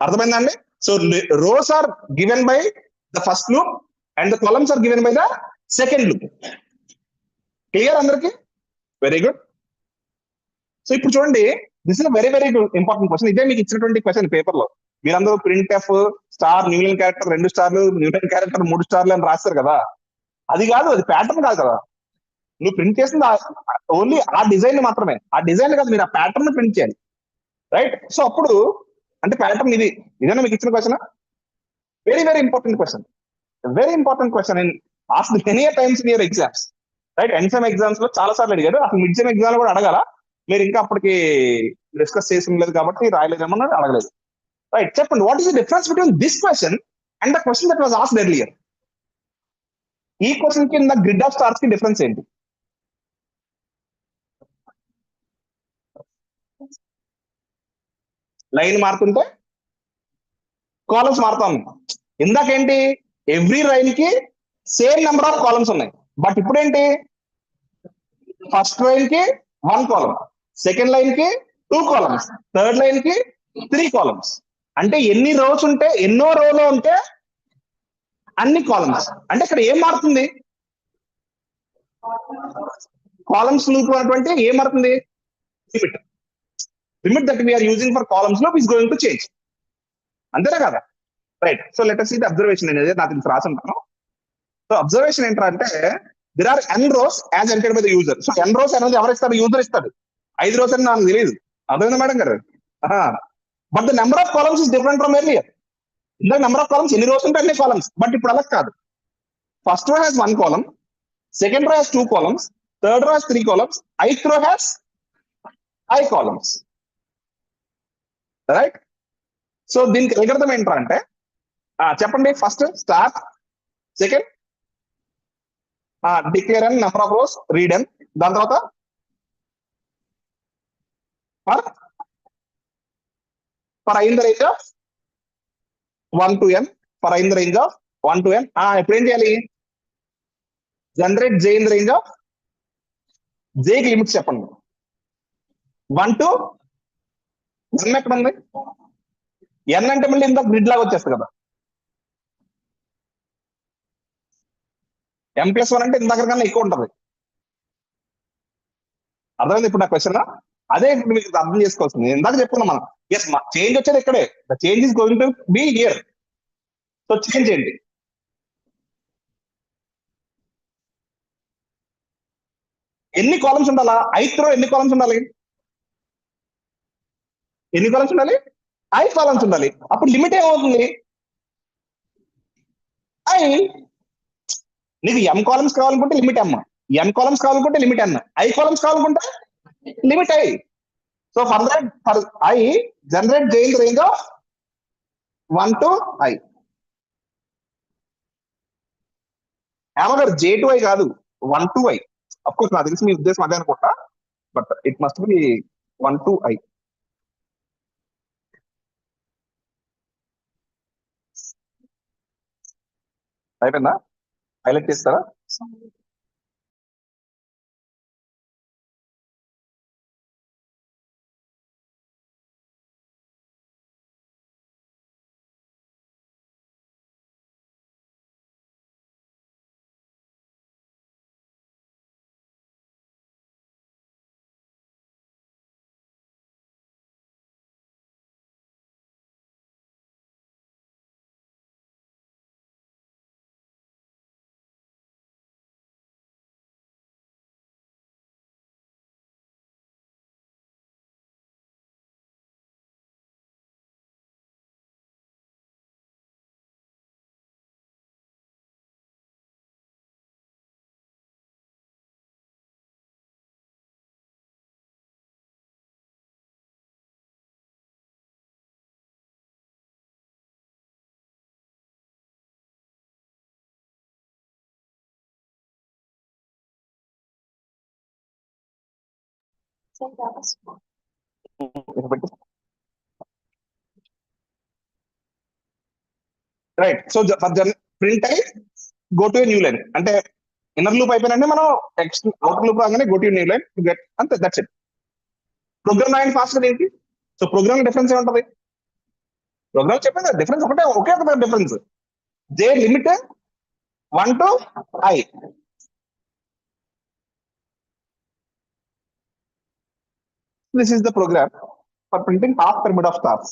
A: అర్థమైందండి? So rows are given by the first loop and the columns are given by the second loop. Clear అందరికి? Very good. సో ఇప్పుడు చూడండి, this is very very important question. ఇదే మీకు ఇచ్చినటువంటి క్వశ్చన్ పేపర్ లో. మీరందరూ printf star new line character 2 స్టార్లు, new line character 3 స్టార్లు అని రాస్తారు కదా. అది కాదు, అది ప్యాటర్న్ కాదు కదా. నువ్వు ప్రింట్ చేసింది ఓన్లీ ఆ డిజైన్ మాత్రమే. ఆ డిజైన్ కాదు, మీరు ఆ ప్యాటర్న్ ప్రింట్ చేయాలి. రైట్. సో అప్పుడు అంటే ప్యాటర్న్ ఇదేనా మీకు ఇచ్చిన question? Very very important question. Very important question in asked many times in your exams. Right. End sem exams లో చాలా సార్లు అడిగారు. అసలు మిడ్ సెమ్ ఎగ్జామ్ కూడా అడగాల. మీరు ఇంకా అప్పటికి డిస్కస్ చేసి లేదు కాబట్టి రాయలేదేమో అడగలేదు. రైట్. చెప్పండి, what is the difference between this question and the question that was asked earlier? ఈ క్వశ్చన్ కి నా గ్రిడ్ ఆఫ్ స్టార్స్ కి డిఫరెన్స్ ఏంటి? లైన్ మారుతుంటే కాలమ్స్ మారుతా ఉన్నాయి. ఇందాకేంటి? ఎవ్రీ లైన్ కి సేమ్ నెంబర్ ఆఫ్ కాలమ్స్ ఉన్నాయి. బట్ ఇప్పుడు ఏంటి? ఫస్ట్ లైన్ కి 1 కాలమ్, సెకండ్ లైన్ కి 2 కాలమ్స్, థర్డ్ లైన్ కి 3 కాలమ్స్. అంటే ఎన్ని రోస్ ఉంటే, ఎన్నో రోలో ఉంటే అన్ని కాలమ్స్. అంటే ఇక్కడ ఏం మారుతుంది? కాలమ్స్ లూప్ అటువంటి ఏం మారుతుంది? Limit that we're using for columns loop is going to change. అంతేనా కదా? Right. So let us see the observation అనేది నాకు ఇది రాసి ఉంటాను. సో అబ్జర్వేషన్ ఏంటంటే there are n rows as entered by the user. So n rows అనేది ఎవరు ఇస్తారు? యూజర్ ఇస్తాడు. 5 rows అని నాకు తెలియదు. అర్థమైందా మేడం గారు? But the number of columns is different from earlier. ఇందాక నెంబర్ ఆఫ్ కాలమ్స్ ఎన్ని రోస్ ఉంటే అన్ని కాలమ్స్. బట్ ఇప్పుడు అలా కాదు. First row has 1 column, second row has 2 columns, third row has 3 columns, ith row has 5 columns. Right. So దీనికి ఎగర్థం ఏంటంటే చెప్పండి. First star, second declare and number of rows, read and, దాని తర్వాత for I in the range of 1 to n, for I in the range of 1 to n. ఇప్పుడు ఏం చేయాలి? Generate j in the range of జేకి limits చెప్పండి. 1 to n ఎక్కడ ఉంది? n అంటే మళ్ళీ ఇంత గ్రిడ్ లాగా వచ్చేస్తుంది కదా. m+1 అంటే ఇంత కన్నా ఎక్కువ ఉంటుంది. అర్థమైంది ఇప్పుడు నా క్వశ్చన్? అదే ఇప్పుడు మీకు అర్థం చేసుకోవాల్సింది. ఇందాక చెప్పుకున్నాం మనం, ఎస్ చేంజ్ వచ్చేది ఇక్కడే, the change is going to be here. So change చేయండి. ఎన్ని కాలమ్స్ ఉండాలా? 8 రో ఎన్ని కాలమ్స్ ఉండాలి? ఎన్ని కాలమ్స్ ఉండాలి? 5 కాలమ్స్ ఉండాలి. అప్పుడు లిమిట్ ఏమవుతుంది? ఐ. నీకు m కాలమ్స్ కావాలనుకుంటే లిమిట్ m, n కాలమ్స్ కావాలనుకుంటే లిమిట్ n, i కాలమ్స్ కావాలనుకుంటే limit i. So for that, for i generate j in the range of 1 to i. ఏమగారు j to i కాదు, 1 to i. Of course నాకు తెలిసి మీ ఉద్దేశం అదే అనుకుంటా, but it must be 1 to i. అయిపోయిందా? Highlight చేస్తారా? Right. So for print I go to new line అంటే inner loop అయిపోయినంటే మనం అవుటర్ లూప్ రాగానే go to new line to get, అంతే, దట్స్ ఇట్. ప్రోగ్రామ్ రాయండి ఫాస్ట్ గా ఏంటి? సో ప్రోగ్రామ్ డిఫరెన్స్ ఏముంటది? ప్రోగ్రామ్ చెప్పండి, డిఫరెన్స్ ఒకటే, ఒకే ఒక difference, J limit 1 to i. This is the program for printing half pyramid of stars.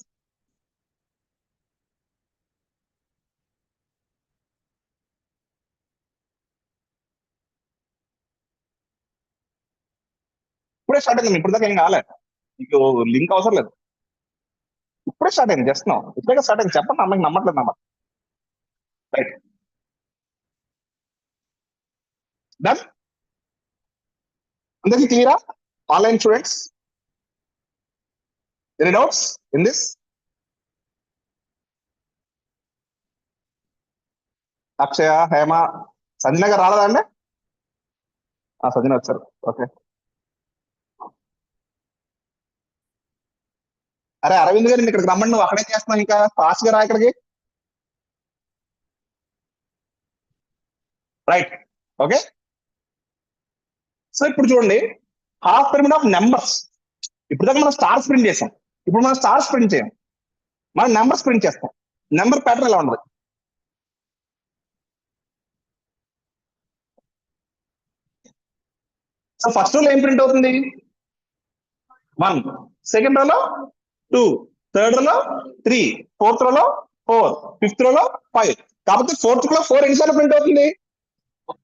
A: ఇప్పుడే స్టార్ట్ అయింది, ఇప్పుడు దాకా ఏం కాలే, మీకు లింక్ అవసరం లేదు. ఇప్పుడే స్టార్ట్ అయింది, జస్ట్ నో, ఇప్పుడే స్టార్ట్ అయింది. చెప్పండి, అమ్మకి నమ్మట్లేదు అమ్మ. Right, done. అందరికి క్లియరా online students? Any doubts in this? Akshaya, Hema, Sanjana గారు రాలేదా అండి? సంజన వచ్చారు, ఓకే. అరే అరవింద్ గారు ఇక్కడికి రమ్మండి, నువ్వు అక్కడే చేస్తున్నావు, ఇంకా ఫాస్ట్ గా రా ఇక్కడికి. Right, okay. సో ఇప్పుడు చూడండి, హాఫ్ పిరమిడ్ ఆఫ్ నెంబర్స్. ఇప్పుడు దాకా మనం స్టార్స్ ప్రింట్ చేసాం, ఇప్పుడు మనం స్టార్స్ ప్రింట్ చేయం, మనం నెంబర్స్ ప్రింట్ చేస్తాం. నెంబర్ ప్యాటర్న్ ఎలా ఉండదు? సో ఫస్ట్ రోలో ఏం ప్రింట్ అవుతుంది? 1, సెకండ్ రోలో 2, థర్డ్ రోలో 3, ఫోర్త్ రోలో 4, ఫిఫ్త్ రోలో 5. కాబట్టి ఫోర్త్ రోలో 4 ఎన్నిసార్లు ప్రింట్ అవుతుంది?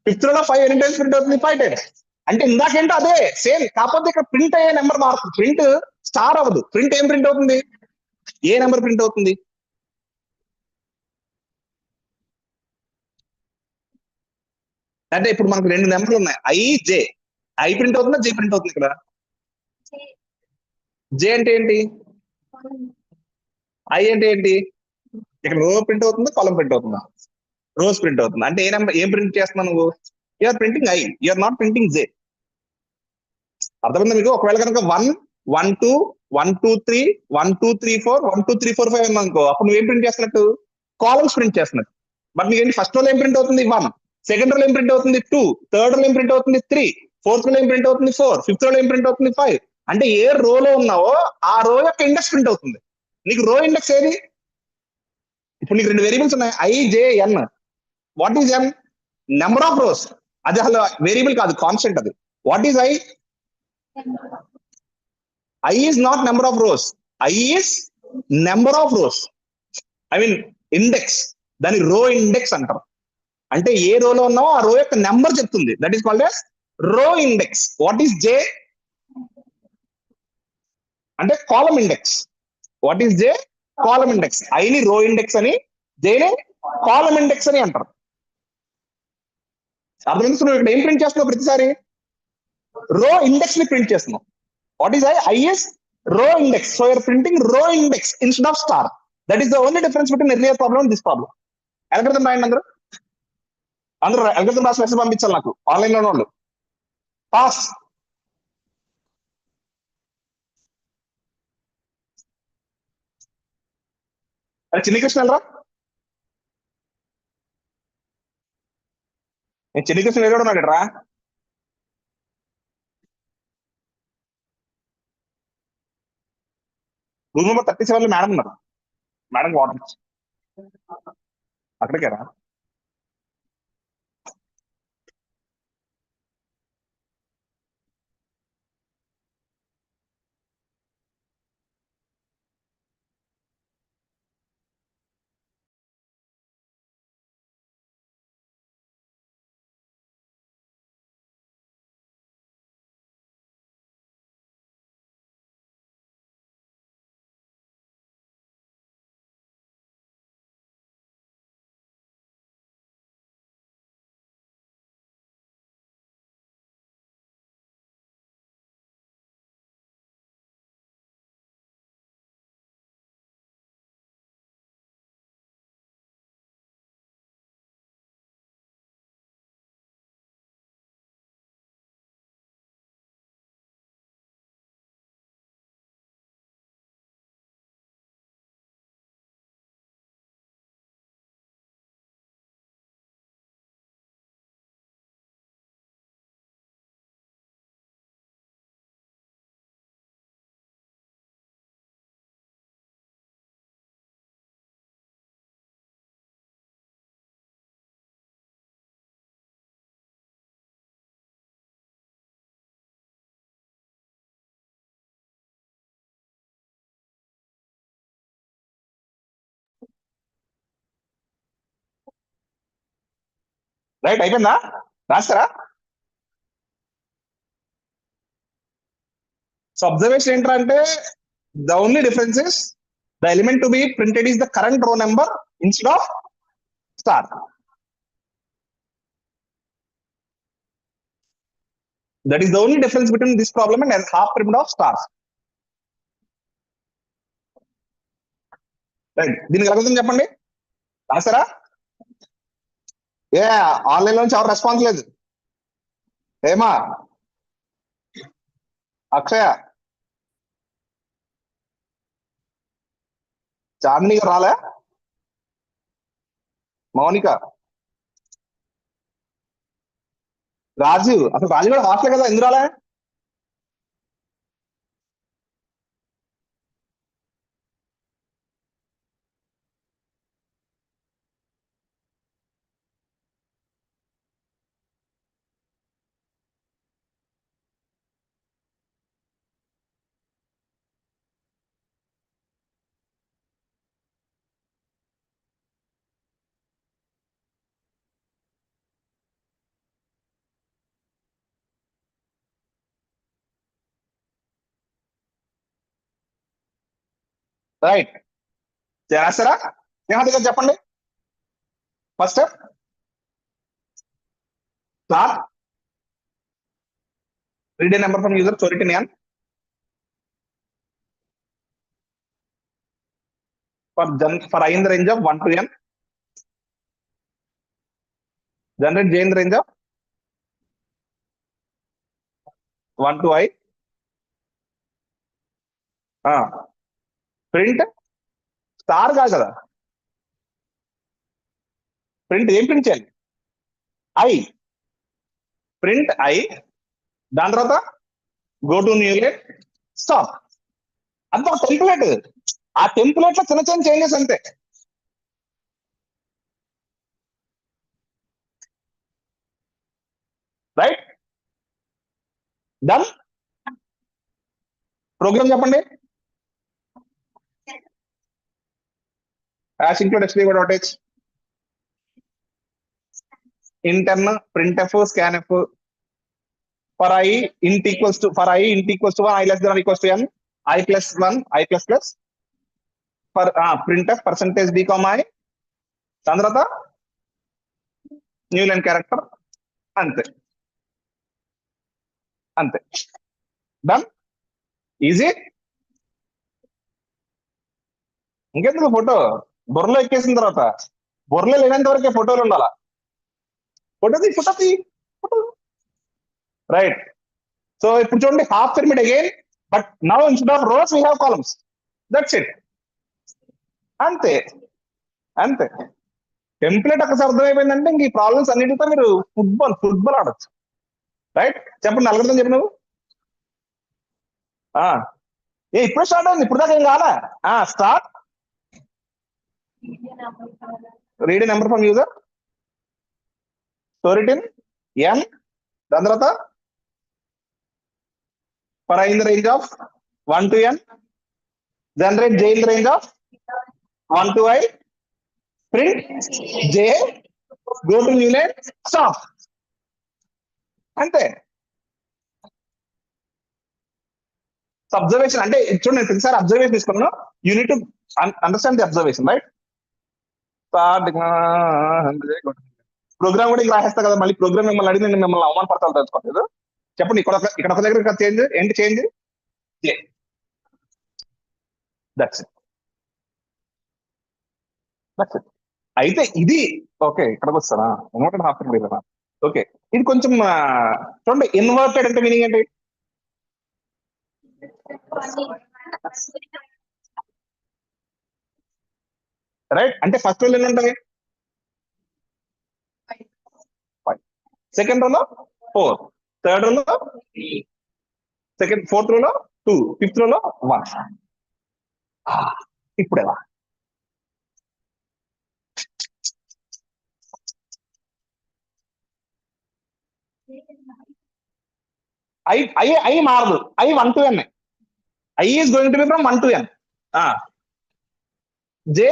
A: ఫిఫ్త్ రోలో 5 ఎన్ని టైమ్స్ ప్రింట్ అవుతుంది? 5 టైమ్స్. అంటే ఇందాకేంటో అదే సేమ్, కాకపోతే ఇక్కడ ప్రింట్ అయ్యే నెంబర్ మారుతుంది. ప్రింట్ స్టార్ అవ్వదు, ప్రింట్ ఏం ప్రింట్ అవుతుంది? ఏ నెంబర్ ప్రింట్ అవుతుంది? అంటే ఇప్పుడు మనకు 2 నెంబర్లు ఉన్నాయి, ఐ జే. ఐ ప్రింట్ అవుతుందా, జే ప్రింట్ అవుతుంది? ఇక్కడ జే అంటే ఏంటి, ఐ అంటే ఏంటి? ఇక్కడ రో ప్రింట్ అవుతుందా, కాలం ప్రింట్ అవుతుందా? రోస్ ప్రింట్ అవుతుంది. అంటే ఏ నెంబర్, ఏం ప్రింట్ చేస్తున్నావు నువ్వు? You're printing i, you're not printing j. అర్థమైందా మీకు? ఒకవేళ కనుక 1, 1, 2, 1, 2, 3, 1, 2, 3, 4, 1, 2, 3, 4, 5 ఉందనుకో, అప్పుడు నువ్వు ఏం ప్రింట్ చేస్తున్నట్టు? కాలమ్స్ ప్రింట్ చేస్తున్నట్టు. బట్ నీకు ఏంటి, ఫస్ట్ రోలో ఏం ప్రింట్ అవుతుంది? 1, సెకండ్ రోలో ఏం ప్రింట్ అవుతుంది? 2, థర్డ్ రోలో ఏం ప్రింట్ అవుతుంది? 3, ఫోర్త్ లో ఏం ప్రింట్ అవుతుంది 4, ఫిఫ్త్ లో ఏం ప్రింట్ అవుతుంది 5. అంటే ఏ రోలో ఉన్నావో ఆ రో యొక్క ఇండెక్స్ ప్రింట్ అవుతుంది. నీకు రో ఇండెక్స్ ఏది? ఇప్పుడు నీకు రెండు వేరియబుల్స్ ఉన్నాయి, IJN. What is N? Number of rows. అది అసలు వేరియబుల్ కాదు, కాన్స్టెంట్ అది. What is I? I is not number of rows, I is number of rows, I mean index. దాని రో ఇండెక్స్ అంటారు. అంటే ఏ రోలో ఉన్నావో ఆ రో యొక్క నెంబర్ చెప్తుంది. That is called as row index. What is j? అంటే column index. What is j? Column index. ఐని రో ఇండెక్స్ అని, జేని కాలమ్ ఇండెక్స్ అని అంటారు. అర్థమైంది? నువ్వు ఇక్కడ ఏం ప్రింట్ చేస్తున్నావు ప్రతిసారి? రో ఇండెక్స్ ని ప్రింట్ చేస్తున్నావు. What is I is row index. So you're printing row index instead of star. That is the only difference between earlier problem and this problem. Algorithm రాయండి అందరూ. అందరూ అల్గరిథం రాసి మెసేజ్ పంపించాలి నాకు, ఆన్లైన్ లో వాళ్ళు. పాస్. అరే చిన్ని కృష్ణ వెళ్ళరా? నేను చిన్ని కృష్ణ వెళ్ళాడు ఉన్నాడు రా. రూమ్ నెంబర్ 37 లో మేడం ఉన్నారు. మేడం వాటర్ అక్కడికే రా. రైట్, అయిపోయిందా? రాస్తారా? సో అబ్జర్వేషన్ ఏంట్రా అంటే, the only difference is the element to be printed is the current రో number instead of star. That is the only difference between this problem and half print of stars. Right, దీనికి ఎలా చెప్పండి? రాస్తారా? ఏ online నుంచి ఎవరు response లేదు. ఏమా అక్షయ, చాందిని గారు రాలే? మౌనిక, రాజు, అసలు రాజు కూడా హాస్టల్ కదా, ఎందుకు రాలే? రైట్, రాస్తారా? స్నేహాది గారు చెప్పండి. First step star, read a number from user, store it in n for I in the range of 1 to n, generate j in the range of 1 to I, print star కాదు కదా, print ఏం print చేయాలి? I, print I దాని తర్వాత go to new line stop. అంత template. ఆ template లో చిన్న చిన్న చేంజెస్ అంతే. Right, done. ప్రోగ్రామ్ చెప్పండి. hash include stdio.h intern printf scanf for I int equals to 1 I less than or equals to n I plus 1 I plus plus for printf percentage d comma I దాని తర్వాత new line character అంతే అంతే. Done, easy. ఇంకెందుకు photo బుర్రలో ఎక్కేసిన తర్వాత, బుర్రలో లేనంత వరకే ఫోటోలు ఉండాలా. ఫోటో తీ. రైట్. సో ఇప్పుడు చూడండి half pyramid again, but now instead of rose we have columns. That's it. అంతే అంతే. టెంప్లెట్ ఒకసారి అర్థమైపోయిందంటే ఇంక ఈ ప్రాబ్లమ్స్ అన్నిటితో మీరు ఫుట్బాల్ ఆడొచ్చు. రైట్, చెప్పండి. అల్గరిథం చెప్పు నువ్వు. ఇప్పుడు స్టార్ట్ అయింది, ఇప్పుడు దాకా ఏం కావాలా. Start. Read number from user, store it in n, దాని తర్వాత for I in the range of 1 to n, generate j in the range of 1 to I, print j, go to new line, stop. అంతే. Observation అంటే చూడండి, నేను ప్రతిసారి observation తీసుకున్నాను. You need to understand the observation. Right, program కూడా ఇంకా రాసేస్తా కదా. మళ్ళీ ప్రోగ్రామ్ మిమ్మల్ని అడిగి నేను మిమ్మల్ని అవమానపడతాను తెలుసుకోలేదు. చెప్పండి. ఇక్కడ ఒక దగ్గర చేంజ్ ఏంటి చేంజ్. That's it. అయితే ఇది ఓకే. ఇక్కడికి వస్తానా ఇన్వర్టెడ్ హాఫ్ పిరమిడ్ కదా. ఓకే, ఇది కొంచెం చూడండి. ఇన్వర్టెడ్ అంటే మీనింగ్ ఏంటి. రైట్, అంటే ఫస్ట్ రోలో ఎన్ని ఉంటాయి. 5. సెకండ్ రోలో 4, థర్డ్ రోలో 3, ఫోర్త్ రోలో 2, ఫిఫ్త్ రోలో 1. ఇప్పుడు ఎలా. ఐ మారదు. I 1 to n. I is going to be from 1 to n. J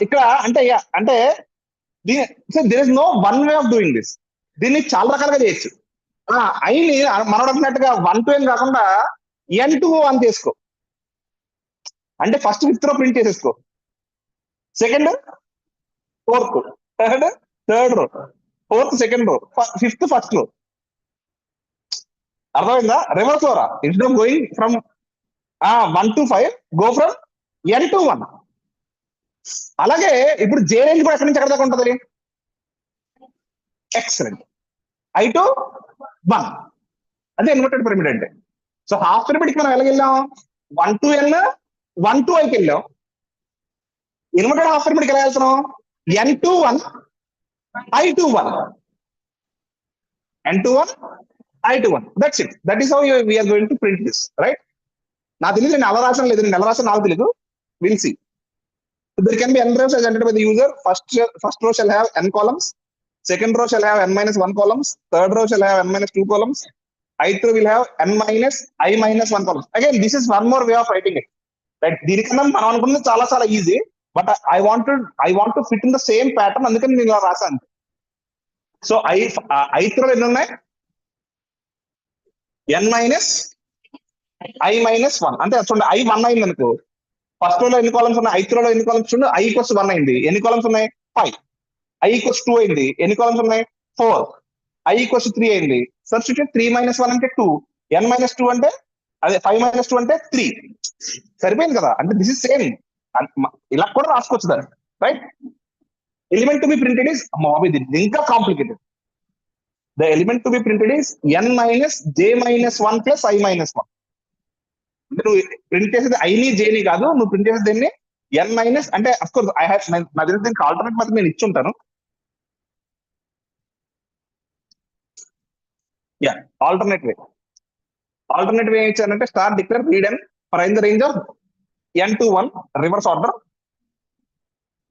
A: ఇక్కడ అంటే there is no one way of doing this. దీన్ని చాలా రకాలుగా చేయొచ్చు. ఐని మనం అన్నట్టుగా 1 to n కాకుండా n to 1 చేసుకో. అంటే ఫస్ట్ ఫిఫ్త్ రో ప్రింట్ చేసేసుకో, second fourth, third row, fourth second row, fifth first row. అర్థమైందా. రివర్స్ లో రా. Instead of going from 1 to 5, go from n to 1. అలాగే ఇప్పుడు జే రేంజ్ కూడా ఎక్కడి నుంచి ఎక్కడ దాకా ఉంటుంది. ఎక్సలెంట్. ఐ టు 1, అదే ఇన్వర్టెడ్ పిరమిడ్ అంటే. సో హాఫ్ పిరమిడ్ కి మనం ఎలాగెళ్ళాం. 1 to n, 1 to I కి వెళ్ళాం. ఇన్వర్టెడ్ హాఫ్ పిరమిడ్ కి ఎలా వెళ్తున్నాం. n to 1, I to 1, n to 1, I to 1. That's it. That is how we are going to print this, right? నాకు తెలియదు, నేను ఎలా రాసాను లేదు, నేను ఎలా రాసాను నాకు తెలియదు. Will see. There can be n rows as entered by the user. First row shall have n columns. Second row shall have n minus 1 columns. Third row shall have n minus 2 columns. Ith row will have n minus I minus 1 columns. Again, this is one more way of writing it. Right? దీనికన్నా మనం అనుకున్నది చాలా చాలా easy, but I want to fit in the same pattern, అందుకని నేను ఇలా రాశాను. So ith row ఎన్ని ఉన్నాయి. n minus I minus 1. అంటే చూడండి, I 1 అయింది అనుకో. ఫస్ట్ రోలో ఎన్ని కాలమ్స్ ఉన్నాయి. ఐత్ రోలో ఎన్ని కాలమ్స్ ఉన్నాయి. I ఈక్వల్స్ 1 అయింది. ఎన్ని కాలమ్స్ ఉన్నాయి. 5. I ఈక్వల్స్ 2 అయింది. ఎన్ని కాలమ్స్ ఉన్నాయి. 4. I ఈక్వల్స్ 3 అయింది. సబ్స్టిట్యూట్ 3 minus 1 అంటే 2. n minus 2 అంటే అదే 5 minus 2 అంటే 3. సరిపోయింది కదా. అంటే దిస్ ఇస్ సేమ్. ఇలా కూడా రాసుకోవచ్చు దాన్ని. Right. Element to be printed is ఇది ఇంకా complicated. The element to be printed is n minus j minus 1 plus I minus 1. అంటే నువ్వు ప్రింట్ చేసేది ఐని జేని కాదు, నువ్వు ప్రింట్ చేసేది దీన్ని n మైనస్. అంటే అఫ్ కోర్స్ ఐ హ్యావ్ నా దగ్గర దీనికి ఆల్టర్నేట్ మాత్రం నేను ఇచ్చి ఉంటాను. యా, ఆల్టర్నేట్ వే. ఆల్టర్నేట్ వే ఏం ఇచ్చారంటే star declare read and for in the range of n to 1 reverse order,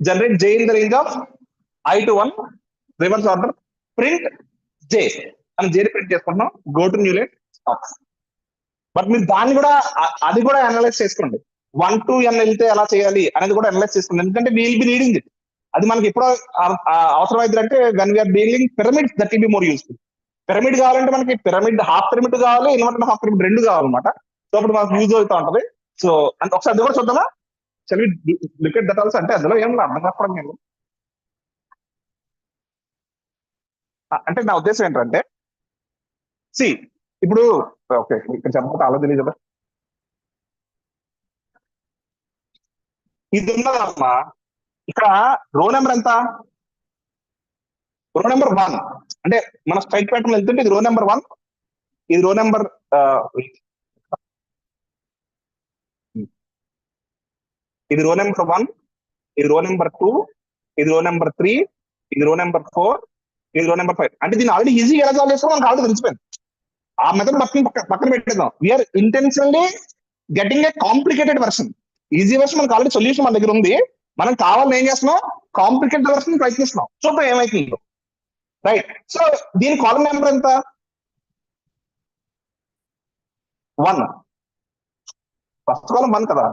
A: generate j in the range of i to 1 reverse order, print j అని j ప్రింట్ చేసుకుంటున్నాం, go to new line stops. But మీరు దాన్ని కూడా అది కూడా analyse చేసుకోండి, 1 to n వెళ్తే ఎలా చేయాలి అనేది కూడా అనలైజ్ చేసుకోండి, ఎందుకంటే వీల్ బి నీడింగ్ ఇట్. అది మనకి ఎప్పుడో అవసరం అవుతుంది అంటే when we're dealing pyramids that will be more useful. Pyramid కావాలంటే మనకి పిరమిడ్ హాఫ్ పిరమిడ్ కావాలి, ఇన్వర్టెడ్ హాఫ్ పిరమిడ్ రెండు కావాలన్నమాట. సో అప్పుడు మనకు యూజ్ అవుతూ ఉంటది. సో అంటే ఒకసారి అది కూడా చూద్దామా, చదివి లుక్ ఎట్ దట్ ఆల్సో. అంటే అందులో ఏం అర్థం కాకపోవడం నేను, అంటే నా ఉద్దేశం ఏంటంటే సి ఇప్పుడు ఓకే ఇక్కడ చెప్పకపోతే అలా తెలియదు కదా, ఇది ఉన్నదమ్మా ఇక్కడ రో నెంబర్ ఎంత, రో నెంబర్ 1. అంటే మన స్ట్రైక్ ప్యాటర్న్ వెళ్తుంటే ఇది రో నెంబర్ 1, ఇది రో నెంబర్ ఇది రో నెంబర్ 1, ఇది రో నెంబర్ 2, ఇది రో నెంబర్ 3, ఇది రో నెంబర్ 4, ఇది రో నెంబర్ 5. అంటే దీన్ని ఆల్రెడీ ఈజీగా ఎలా సాల్వ్ చేసుకో మనకు ఆల్రెడీ తెలిసిపోయింది. ఆ మెథడ్ పక్కన పెట్టేద్దాం. We're intentionally getting a complicated version. Easy version మనకు ఆల్రెడీ సొల్యూషన్ మన దగ్గర ఉంది, మనం కావాలని ఏం చేస్తున్నాం, కాంప్లికేటెడ్ వర్షన్ ప్రయత్నిస్తున్నాం, చూద్దాం ఏమైతుందో. రైట్. సో దీని కాలం నెంబర్ ఎంత, 1. ఫస్ట్ కాలం 1 కదా,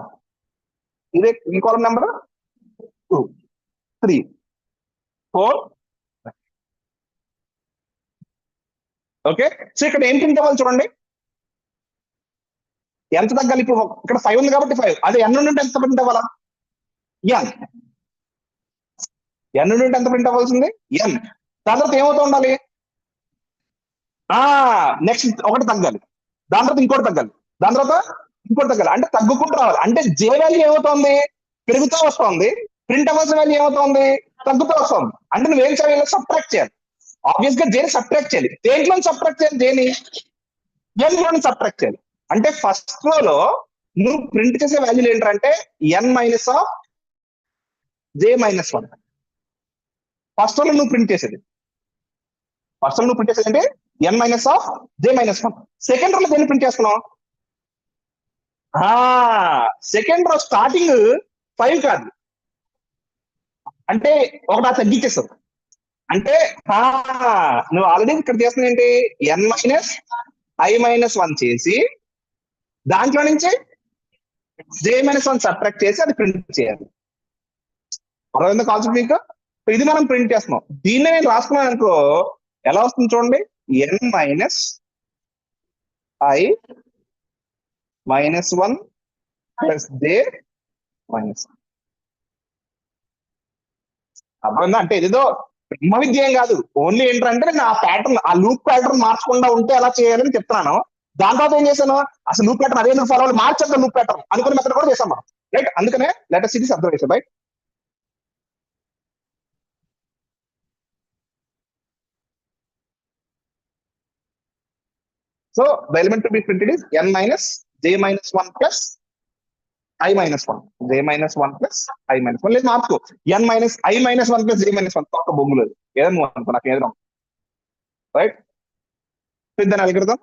A: ఇదే ఈ కాలం నెంబర్ 2, 3, 4. ఓకే. సో ఇక్కడ ఏం ప్రింట్ అవ్వాలి చూడండి, ఎంత తగ్గాలి. ఇప్పుడు ఇక్కడ 5 ఉంది కాబట్టి 5, అదే n నుండి ఎంత ప్రింట్ అవ్వాలా, n. n నుండి ఎంత ప్రింట్ అవ్వాల్సింది n. దాని తర్వాత ఏమవుతూ ఉండాలి, నెక్స్ట్ ఒకటి తగ్గాలి, దాని తర్వాత ఇంకోటి తగ్గాలి, దాని తర్వాత ఇంకోటి తగ్గాలి, అంటే తగ్గుకుంటూ రావాలి. అంటే జే వాల్యూ ఏమవుతోంది, పెరుగుతూ వస్తుంది, ప్రింట్ అవ్వాల్సిన వాల్యూ ఏమవుతోంది, తగ్గుతూ వస్తుంది. అంటే నువ్వు ఏం చేయాలి, సబ్ట్రాక్ట్ చేయాలి. ఆబ్వియస్ గా జేని సబ్ట్రాక్ట్ చేయాలి. దేంట్లో సబ్ట్రాక్ట్ చేయాలి, జేని n సబ్ట్రాక్ట్ చేయాలి. అంటే ఫస్ట్ లో నువ్వు ప్రింట్ చేసే వాల్యూలు ఏంటంటే n minus of j minus 1. First లో నువ్వు ప్రింట్ చేసేది, ఫస్ట్ లో నువ్వు ప్రింట్ చేసేది అంటే n minus of j minus 1. Second రోలో దేన్ని ప్రింట్ చేస్తున్నావు, సెకండ్ రో స్టార్టింగ్ 5 కాదు, అంటే ఒకటి తగ్గించేస్తావు. అంటే నువ్వు ఆల్రెడీ ఇక్కడ చేస్తున్నా ఏంటి, n మైనస్ i మైనస్ 1 చేసి దాంట్లో నుంచి j మైనస్ 1 సబ్ట్రాక్ట్ చేసి అది ప్రింట్ చేయాలి. అర్థమైందా కాన్సెప్ట్ మీకు. ఇది మనం ప్రింట్ చేస్తున్నాం. దీన్ని నేను రాసుకున్నాను అనుకో ఎలా వస్తుంది చూడండి, n minus i minus 1 plus j minus 1. అర్థమైందా. అంటే ఇదేదో బ్రహ్మ విద్య ఏం కాదు, ఓన్లీ ఏంటంటే నేను ఆ ప్యాటర్న్, ఆ లూప్ ప్యాటర్న్ మార్చకుండా ఉంటే ఎలా చేయాలని చెప్తున్నాను. దాని తర్వాత ఏం చేశాను, అసలు లూప్ ప్యాటర్న్ అదే ఫాలో అవ్వాలి, మార్చేద్దాం లూప్ ప్యాటర్న్ అనుకునే మెథడ్ కూడా చేసాం మనం. రైట్. అందుకనే let us see this observation, right? So the element to be printed is n minus j minus 1 plus i minus 1, j minus 1 plus i minus 1. లేదు మార్చుకో, n minus i minus 1 plus j minus 1. ఒక్క బొమ్ము లేదు, ఏదైనా నువ్వు అనుకో, నాకు ఏదైనా. Right. దాన్ని అలగడదాం.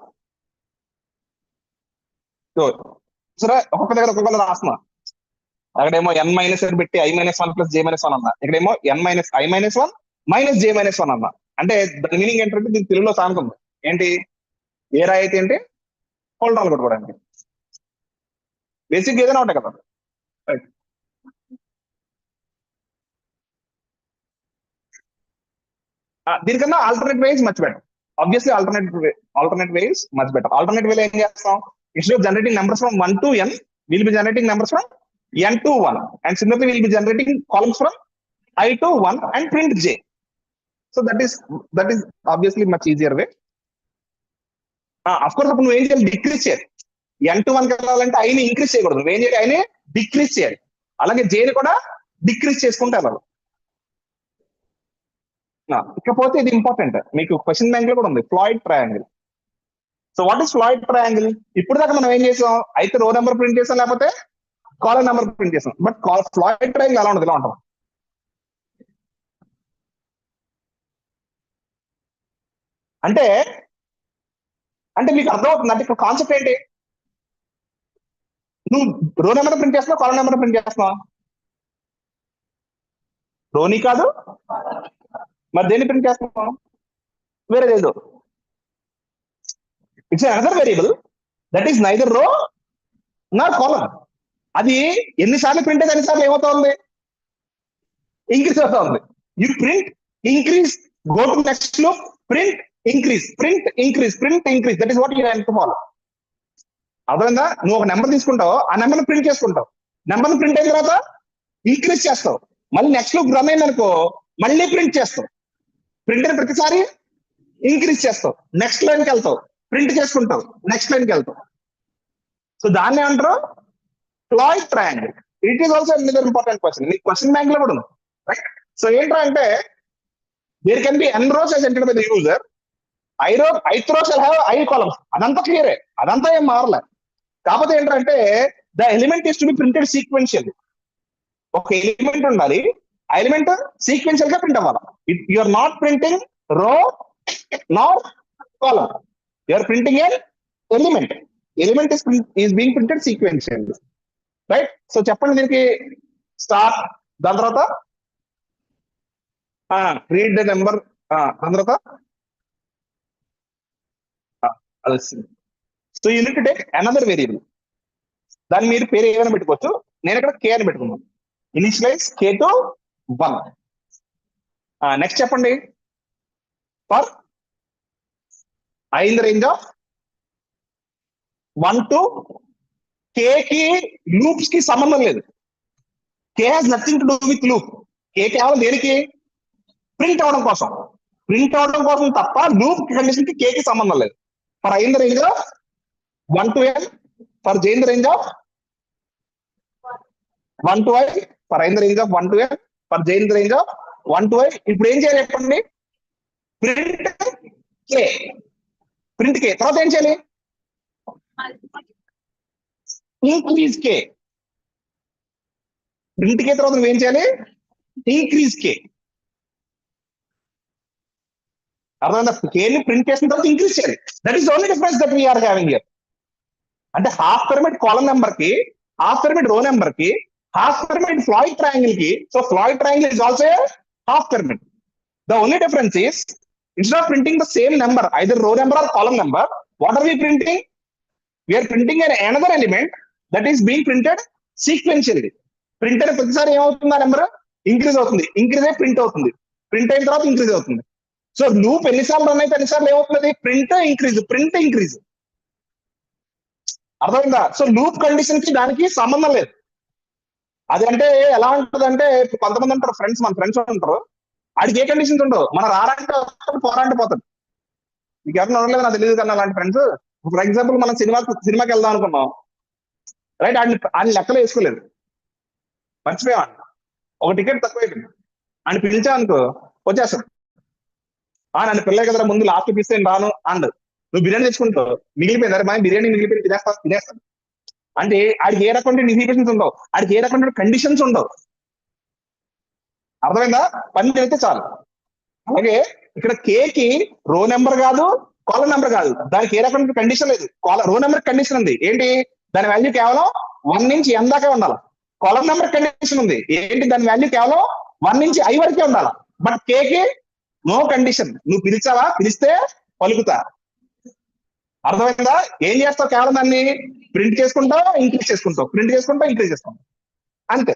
A: సో సరే, ఒక్కొక్క దగ్గర ఒక్కొక్క రాస్తున్నా. అక్కడేమో n మైనస్ పెట్టి i minus 1 plus j minus 1 అన్నా, ఇక్కడేమో n minus i minus 1 minus j minus 1 అన్నా. అంటే దాని మీనింగ్ ఏంటంటే దీని తెలుగులో సామెత ఉంది ఏంటి, ఏ రాయి అయితే ఏంటి హోల్డాలు కొట్టుకోవడానికి. బేసిక్ ఏదైనా ఉంటాయి కదా. రైట్. దీనికన్నా ఆల్టర్నేట్ వేస్ మచ్ బెటర్. ఆబ్వియస్లీ ఆల్టర్నేట్ వేస్ మచ్ బెటర్. ఆల్టర్నేట్ వేలో ఏం చేస్తాం, instead of generating numbers from 1 to n, will be generating numbers from n to 1, and similarly we'll be generating columns from i to 1 and print j. So that is obviously much easier way. Of course అప్పుడు నువ్వు ఏం చేయాలి, decrease చేయాలి. n to 1 వెళ్ళాలంటే i ని increase చేయకూడదు, నువ్వు ఏం చేయాలి, i ని డిక్రీజ్ చేయాలి. అలాగే j ని కూడా డిక్రీజ్ చేసుకుంటే వెళ్ళాలి. ఇకపోతే ఇది ఇంపార్టెంట్, మీకు క్వశ్చన్ బ్యాంక్ లో కూడా ఉంది, Floyd triangle. So what is Floyd triangle. ఇప్పుడు దాకా మనం ఏం చేసాం, అయితే రో నెంబర్ ప్రింట్ చేసాం, లేకపోతే కాలం నెంబర్ ప్రింట్ చేసాం. బట్ ఫ్లాయిడ్ ట్రయాంగిల్ ఎలా ఉండదు, ఇలా ఉంటాం. అంటే అంటే మీకు అర్థమవుతుంది అంటే ఇక్కడ కాన్సెప్ట్ ఏంటి, నువ్వు రో నెంబర్ ప్రింట్ చేస్తున్నావు, కాలం నెంబర్ ప్రింట్ చేస్తున్నావు, రోని కాదు మరి దేన్ని ప్రింట్ చేస్తున్నావు, వేరేదేదో. It's another variable that is neither row nor కాలం. అది ఎన్నిసార్లు ప్రింట్ అయితే అన్నిసార్లు ఏమవుతా ఉంది, ఇంక్రీజ్ అవుతా ఉంది. You print increase, go to next లో print increase, print increase, print increase, that is what you have to follow. అర్థమైందా? నువ్వు ఒక నెంబర్ తీసుకుంటావు, ఆ నెంబర్ ప్రింట్ చేసుకుంటావు, నెంబర్ ప్రింట్ అయిన తర్వాత ఇంక్రీజ్ చేస్తావు, మళ్ళీ నెక్స్ట్ లో రన్ అయింది అనుకో మళ్ళీ ప్రింట్ చేస్తావు, ప్రింట్ అయిన ప్రతిసారి ఇంక్రీజ్ చేస్తావు, నెక్స్ట్ లైన్కి వెళ్తావు, ప్రింట్ చేసుకుంటావు, నెక్స్ట్ లైన్కి వెళ్తావు. సో దాన్ని అంటారు Floyd triangle. It is also another important question, నీకు క్వశ్చన్ బ్యాంక్ లో కూడా ఉంది, రైట్? సో ఏంట్రా అంటే there can be n rows as entered by the user, ith row shall have I columns. అదంతా క్లియరే, అదంతా ఏం మారలే. కాకపోతే ఏంటంటే the element is to be printed sequential. ఒక ఎలిమెంట్ ఉండాలి, ఆ ఎలిమెంట్ సీక్వెన్షియల్ గా ప్రింట్ అవ్వాలి. You are not printing row nor column, you are printing an element. Element is being printed sequential, right? So చెప్పండి దీనికి స్టార్ట్, దాని తర్వాత read the number, దాని తర్వాత so unit to take another variable, దాన్ని మీరు పేరు ఏమైనా పెట్టుకోవచ్చు, నేను ఇక్కడ కే అని పెట్టుకున్నాను. Initialize k to 1. నెక్స్ట్ చెప్పండి for I in the range of 1 to k కి లూప్స్ కి సంబంధం లేదు. K has nothing to do with loop. K కేవలం దేనికి, ప్రింట్ అవడం కోసం, ప్రింట్ అవడం కోసం తప్ప లూప్ కండిషన్ కి కే కి సంబంధం లేదు. For I in the range of 1 to n, for j in the range of 1 to i, for i in the range of 1 to n, for j in the range of 1 to i. ఇప్పుడు ఏం చేయాలి చెప్పండి, print కే, print కే తర్వాత ఏం చేయాలి, increase కే. Print కే తర్వాత నువ్వేం చేయాలి, ఇంక్రీజ్ కే. అర్థమైందా? కేని ప్రింట్ చేసిన తర్వాత ఇంక్రీజ్ చేయాలి. That is only difference that we're having here. అంటే హాఫ్ పిరమిడ్ కాలమ్ నెంబర్ కి, హాఫ్ పిరమిడ్ రో నెంబర్ కి, హాఫ్ పిరమిడ్ ఫ్లాయిడ్ ట్రయాంగిల్ కి. So Floyd triangle is also half pyramid. The only difference is instead of printing the same number either row number or column number, what are we printing, we're printing an another element that is being printed sequentially. Print అయిన ప్రతిసారి ఏమవుతుంది, ఆ number increase అవుతుంది, increase అయి print అవుతుంది, print అయిన తర్వాత increase అవుతుంది. సో లూప్ ఎన్నిసార్లు రన్ అయితే ఎన్నిసార్లు ఏమవుతుంది, ప్రింట్ ఇంక్రీజ్, ప్రింట్ ఇంక్రీజ్. అర్థమైందా? సో లూప్ కండిషన్ కి దానికి సంబంధం లేదు. అది అంటే ఎలా ఉంటది అంటే, కొంతమంది ఉంటారు ఫ్రెండ్స్, మన ఫ్రెండ్స్ ఉంటారు, ఆడికి ఏ కండిషన్స్ ఉండవు, మన రారంటే పోరాంటే పోతాడు. మీకు ఎవరైనా ఉండలేదు నాకు తెలియదు కానీ అలాంటి ఫ్రెండ్స్. ఫర్ ఎగ్జాంపుల్ మనం సినిమాకి వెళ్దాం అనుకున్నాం, రైట్? ఆయన లెక్కలు వేసుకోలేదు, మర్చిపోయాం, ఒక టికెట్ తక్కువైపోయింది, ఆయన పిలిచా అనుకో వచ్చేస్తాడు. నన్ను పిల్లలు కదా ముందు లాస్ట్ పిలిస్తే రాను అండ్ నువ్వు బిర్యానీ తెచ్చుకుంటావు, మిగిలిపోయింది, అరే మనం బిర్యానీ మిగిలిపోయి తినేస్తాను. అంటే ఆడికి ఏ రకమైన ఇన్హిబిషన్స్ ఉండవు, ఆడికి ఏ రకమైన కండిషన్స్ ఉండవు. అర్థమైందా? పని చేస్తే చాలు. అలాగే ఇక్కడ కేకి రో నెంబర్ కాదు, కాలమ్ నెంబర్ కాదు, దానికి ఏ రకమైన కండిషన్ లేదు. రో నెంబర్ కండిషన్ ఉంది, ఏంటి, దాని వాల్యూ కేవలం 1 నుంచి n దాకా ఉండాలి. కాలమ్ నెంబర్ కండిషన్ ఉంది, ఏంటి, దాని వాల్యూ కేవలం 1 నుంచి i వరకే ఉండాలి. బట్ కేకి నో కండిషన్, నువ్వు పిలిచావా, పిలిస్తే పలుకుతా. అర్థమైందా? ఏం చేస్తావు, కేవలం దాన్ని ప్రింట్ చేసుకుంటావు, ఇంక్రీజ్ చేసుకుంటావు, ప్రింట్ చేసుకుంటావు, ఇంక్రీజ్ చేసుకుంటావు, అంతే.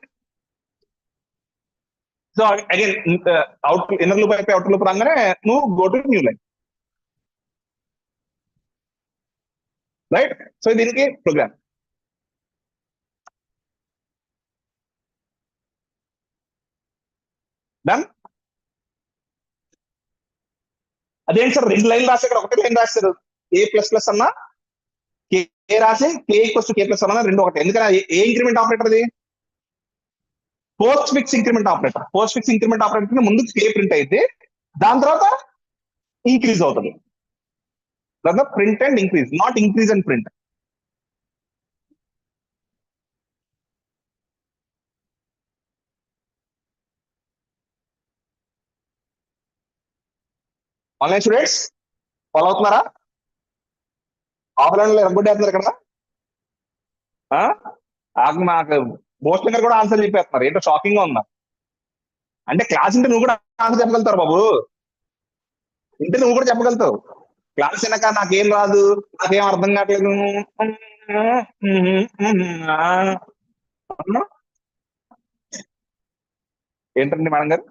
A: So again out inner loop అయిపోయి అవుటర్ లూప్ రాగానే నువ్వు go to new line, right? So దీనికి ప్రోగ్రామ్ డన్. అదేంటి సార్ 2 లైన్లు రాసి ఇక్కడ 1 లైన్ రాశారు, ఏ ప్లస్ ప్లస్ అన్నా కే రాసి k equals to K plus అన్నా 2 ఒకటి. ఎందుకని ఏ ఇంక్రిమెంట్ ఆపరేటర్ అది, post fix increment operator. Post fix increment operator ముందు కే ప్రింట్ అయితే దాని తర్వాత ఇంక్రీజ్ అవుతుంది. Print and increase, not increase and print. Online students follow అవుతున్నారా? ఆఫ్లైన్ లో ఎరగొట్టేస్తున్నారు ఇక్కడ. నాకు బోస్టన్ గారు కూడా ఆన్సర్ చెప్పేస్తున్నారు. ఏంటో షాకింగ్ గా ఉందా అంటే క్లాస్ ఉంటే నువ్వు కూడా ఆన్సర్ చెప్పగలుగుతావు బాబు. ఇంటే నువ్వు కూడా చెప్పగలుగుతావు. క్లాస్ వినక నాకేం రాదు, నాకేం అర్థం కావట్లేదు ఏంటండి మేడం గారు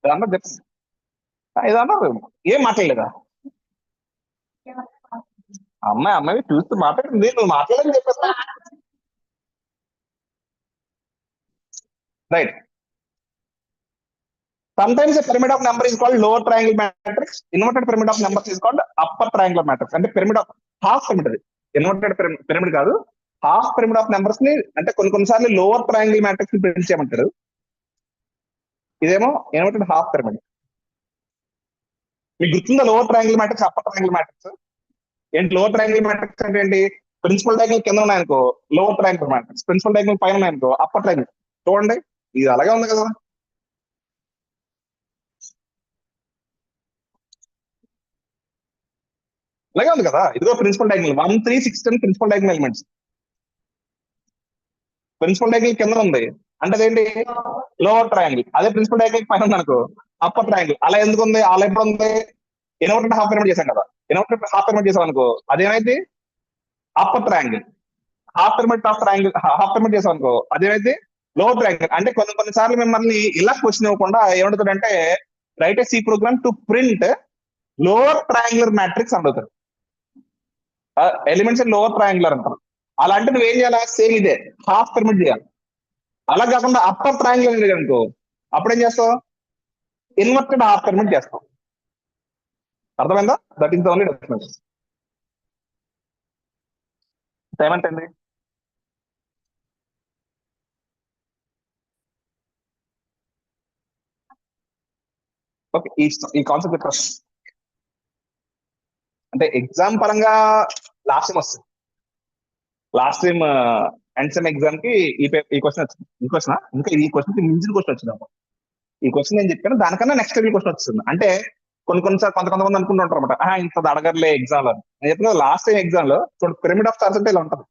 A: ఏదన్నా చెప్పండి. ఏదన్నా ఏం మాట్లాడలేదా? అమ్మాయి చూస్తూ మాట్లాడింది, నువ్వు మాట్లాడని చెప్పేస్తా. Right. Sometimes a pyramid of number is called lower triangle matrix. Inverted pyramid of numbers is called upper triangular matrix. అంటే పిరమిడ్ ఆఫ్ హాఫ్ పిరమిడ్. అది ఇన్వర్టెడ్ పిరమిడ్ కాదు, హాఫ్ పిరమిడ్ ఆఫ్ నెంబర్స్ ని అంటే కొన్నిసార్లు లోవర్ ట్రయాంగిల్ మ్యాట్రిక్స్ ని print చేయమంటారు. ఇదేమో inverted half pyramid. మీకు గుర్తుందా lower triangle matrix, upper triangle matrix? ఏంటి లోవర్ ట్రయాంగిల్ మ్యాట్రిక్స్ అంటే ఏంటి? ప్రిన్సిపల్ డయాగ్నల్ కింద ఉన్నాయనుకో lower triangle matrix, principal diagonal పైన ఉన్నాయనుకో అప్పర్ ట్రయాంగిల్. చూడండి ఇది అలాగే ఉంది కదా. అలాగే ఉంది కదా. ఇదిగో principal diagonal 1 3 6 10 principal diagonal elements. Principal diagonal కింద ఉంది అంటే అదేంటి లోవర్ ట్రయాంగిల్. అదే ప్రిన్సిపల్ డయాగ్నల్ పైన ఉంది అనుకో అప్పర్ ట్రయాంగిల్. అలా ఎందుకు ఉంది? అలా ఎప్పుడు ఉంది? ఇన్వర్టెడ్ హాఫ్ పిరమిడ్ చేశాం కదా. ఇన్వర్టెడ్ హాఫ్ పిరమిడ్ చేసాం అనుకో అదేమైతే upper triangle. Half pyramid of triangle half pyramid చేసాం అనుకో అదేమైతే లోవర్ ట్రయాంగిల్. అంటే కొన్నిసార్లు మిమ్మల్ని ఇలా క్వశ్చన్ ఇవ్వకుండా ఏమడుగుతాడంటే write a C program to print lower triangular matrix అడుగుతారు. ఎలిమెంట్స్ లోవర్ ట్రయాంగులర్ అంటారు. అలాంటి నువ్వు ఏం చేయాలి? సేమ్ ఇదే హాఫ్ పిరమిడ్ చేయాలి. అలా కాకుండా అప్పర్ ట్రయాంగులర్ అనుకో అప్పుడు ఏం చేస్తావు? ఇన్వర్టెడ్ హాఫ్ పిరమిడ్ చేస్తాం. అర్థమైందా? That is the only difference. ఏమంటండి? ఓకే, ఈ కాన్సెప్ట్ చెప్పారు అంటే ఎగ్జామ్ పరంగా లాస్ట్ టైం వస్తుంది. లాస్ట్ టైం ఎన్సెమ్ ఎగ్జామ్ కి ఈ క్వశ్చన్ వచ్చింది. ఈ క్వశ్చన్ ఇంకా ఈ క్వశ్చన్ కి మించిన క్వశ్చన్ వచ్చింది. ఈ క్వశ్చన్ నేను చెప్పాను దానికన్నా నెక్స్ట్ లెవెల్ క్వశ్చన్ వస్తుంది. అంటే కొన్నిసార్లు కొంతమంది అనుకుంటుంటారు అనమాట, ఇంత అడగర్లే ఎగ్జామ్ లో. నేను చెప్పిన లాస్ట్ టైం ఎగ్జామ్ లో చూడండి పిరమిడ్ ఆఫ్ స్టార్స్ అంటే ఇలా ఉంటుంది.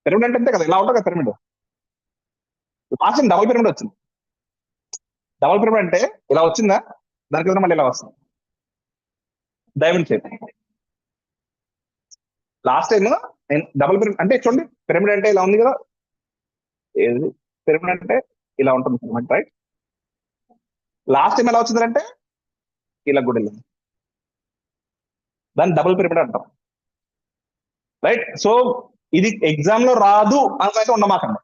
A: పిరమిడ్ అంటే కదా ఇలా ఉంటుంది కదా pyramid. Last time double pyramid వచ్చింది. డబుల్ పిరమిడ్ అంటే ఇలా వచ్చిందా, దానికి ఎదురు మళ్ళీ ఇలా వస్తుంది డైమండ్ షేప్. లాస్ట్ టైం నేను డబుల్ పిరమిడ్ అంటే చూడండి పిరమిడ్ అంటే ఇలా ఉంది కదా. ఏది పిరమిడ్ అంటే ఇలా ఉంటుంది పిరమిడ్, రైట్? లాస్ట్ టైం ఎలా వచ్చిందంటే ఇలా కూడా వెళ్ళింది. దాన్ని డబుల్ పిరమిడ్ అంటాం, రైట్? సో ఇది ఎగ్జామ్ లో రాదు అనైతే ఉండమాకండి.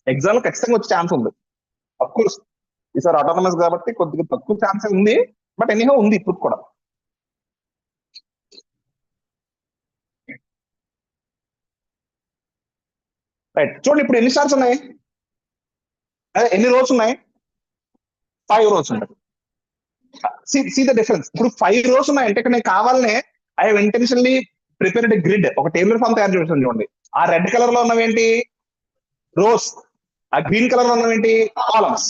A: ఎగ్జామ్ లో ఖచ్చితంగా వచ్చే ఛాన్స్ ఉంది. అఫ్ కోర్స్ ఈసారి ఆటోనమస్ కాబట్టి కొద్దిగా తక్కువ ఛాన్స్ ఉంది, బట్ ఎనీహో ఉంది ఇప్పుడు కూడా. రైట్, చూడండి ఇప్పుడు ఎన్ని స్టార్స్ ఉన్నాయి, అదే ఎన్ని రోస్ ఉన్నాయి? 5 రోస్ ఉంటాయి. See the difference. ఇప్పుడు 5 రోస్ ఉన్నాయంటే ఇక్కడ నేను కావాలనే I have intentionally prepared grid, ఒక టేబుల్ ఫామ్ తయారు చేసాను చూడండి. ఆ రెడ్ కలర్ లో ఉన్నవేంటి? రోస్. ఆ గ్రీన్ కలర్ లో ఉన్నవేంటి? కాలమ్స్.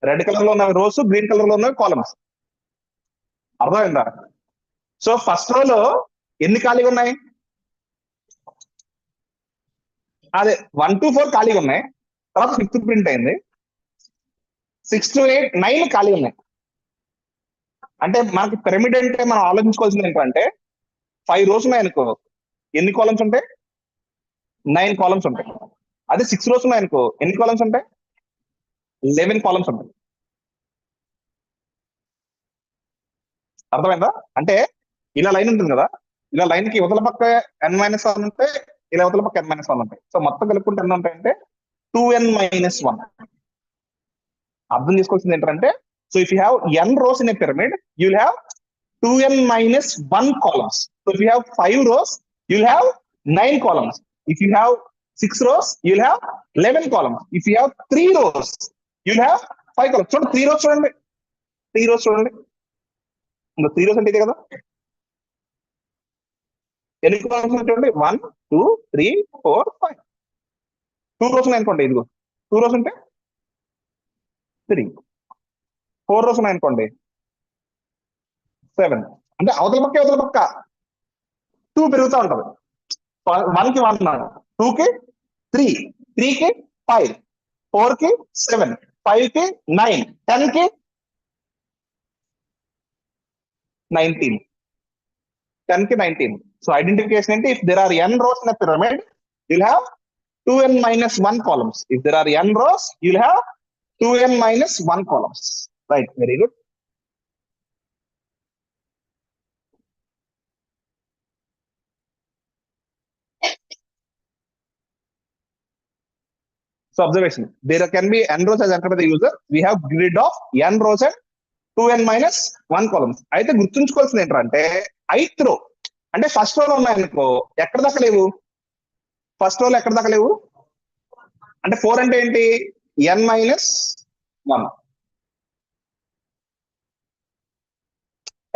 A: రెడ్ కలర్ లో ఉన్నవి రోస్, గ్రీన్ కలర్ లో ఉన్నవి కాలమ్స్. అర్థమైందా? సో ఫస్ట్ రోలో ఎన్ని ఖాళీగా ఉన్నాయి? అదే 1 to 4 ఖాళీగా ఉన్నాయి. తర్వాత 6 ప్రింట్ అయింది. 6 to 8 9 ఖాళీ ఉన్నాయి. అంటే మనకి పిరమిడ్ అంటే మనం ఆలోచించుకోవాల్సింది ఏంటంటే 5 రోస్ ఉన్నాయి అనుకో ఎన్ని కాలమ్స్ ఉంటాయి? 9 కాలమ్స్ ఉంటాయి. అదే 6 రోస్ ఉన్నాయి అనుకో ఎన్ని కాలమ్స్ ఉంటాయి? 11 కాలమ్స్ ఉంటాయి. అర్థమైందా? అంటే ఇలా లైన్ ఉంటుంది కదా, ఇలా లైన్ కి యువతల పక్క n-1 ఉంటాయి, ఇలా యువతల పక్క n-1 ఉంటాయి. సో మొత్తం కలుపుకుంటే ఎన్ని ఉంటాయంటే 2n-1. అర్థం చేసుకోవాల్సింది ఏంటంటే so if you have n rows in a pyramid you'll have 2n-1 columns. So if you have 5 rows you'll have 9 columns. If you have 6 rows you'll have 11 columns. If you have 3 rows you'll have 5 columns. చూడండి 3 rows చూడండి, 3 rows చూడండి. ఇంకా 3 rows అంటే ఇదే కదా. ఎన్ని columns చూడండి? 1 2 3 4 5. 2 rows ఉన్నాయి అనుకోండి, ఇదిగో 2 rows ఉంటే 3. 4 rows ఉన్నాయి అనుకోండి 7 అంటే అవతల పక్క 2 పెరుగుతూ ఉంటది. 1 కి 1, 2 కి 3, 3 కి 5, 4 కి 7, 5 కి 9, 10 కి 19, 10 కి 19. సో ఐడెంటిఫికేషన్ ఏంటి? If there are n rows in a pyramid, you'll have 2n minus 1 columns. If there are n rows, you'll have 2n minus 1 columns. Right, very good. So observation, there can be n rows as entered by the user. We have grid of n rows and 2n minus 1 columns. అయితే గుర్తుంచుకోవాల్సింది ఏంటంటే ith row అంటే first రోలో ఉన్నాయనుకో ఎక్కడ దాకా లేవు, first రోలో ఎక్కడ దాకా లేవు అంటే 4 అంటే ఏంటి? n minus 1,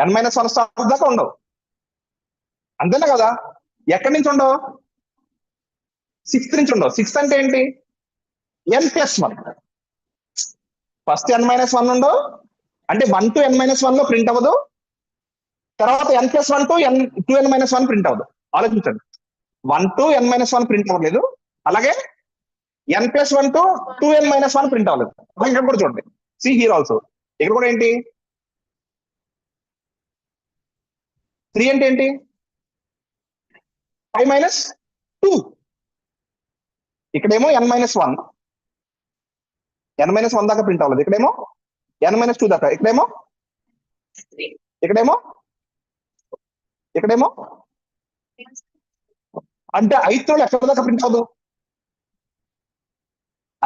A: n minus 1 star దాకా ఉండవు, అంతేనా కదా? ఎక్కడి నుంచి ఉండవు? 6th నుంచి ఉండవు. 6th అంటే ఏంటి? n plus 1. First n minus 1 ఉండవు అంటే 1 to n minus 1 లో ప్రింట్ అవ్వదు, తర్వాత n plus 1 to n minus 1 print అవ్వదు. ఆలోచించండి, 1 to n minus 1 ప్రింట్ అవ్వలేదు, అలాగే n plus 1 to 2n minus 1 print అవ్వలేదు. ఇక్కడ కూడా చూడండి, సి హియర్ ఆల్సో, ఇక్కడ కూడా ఏంటి 3 అంటే ఏంటి? 5 minus 2. ఇక్కడేమో n minus 1, n minus 1 దాకా ప్రింట్ అవ్వలేదు, ఇక్కడేమో n minus 2 దాకా, ఇక్కడేమో అంటే 8th రోలో ఎక్కడ దాకా ప్రింట్ అవ్వదు?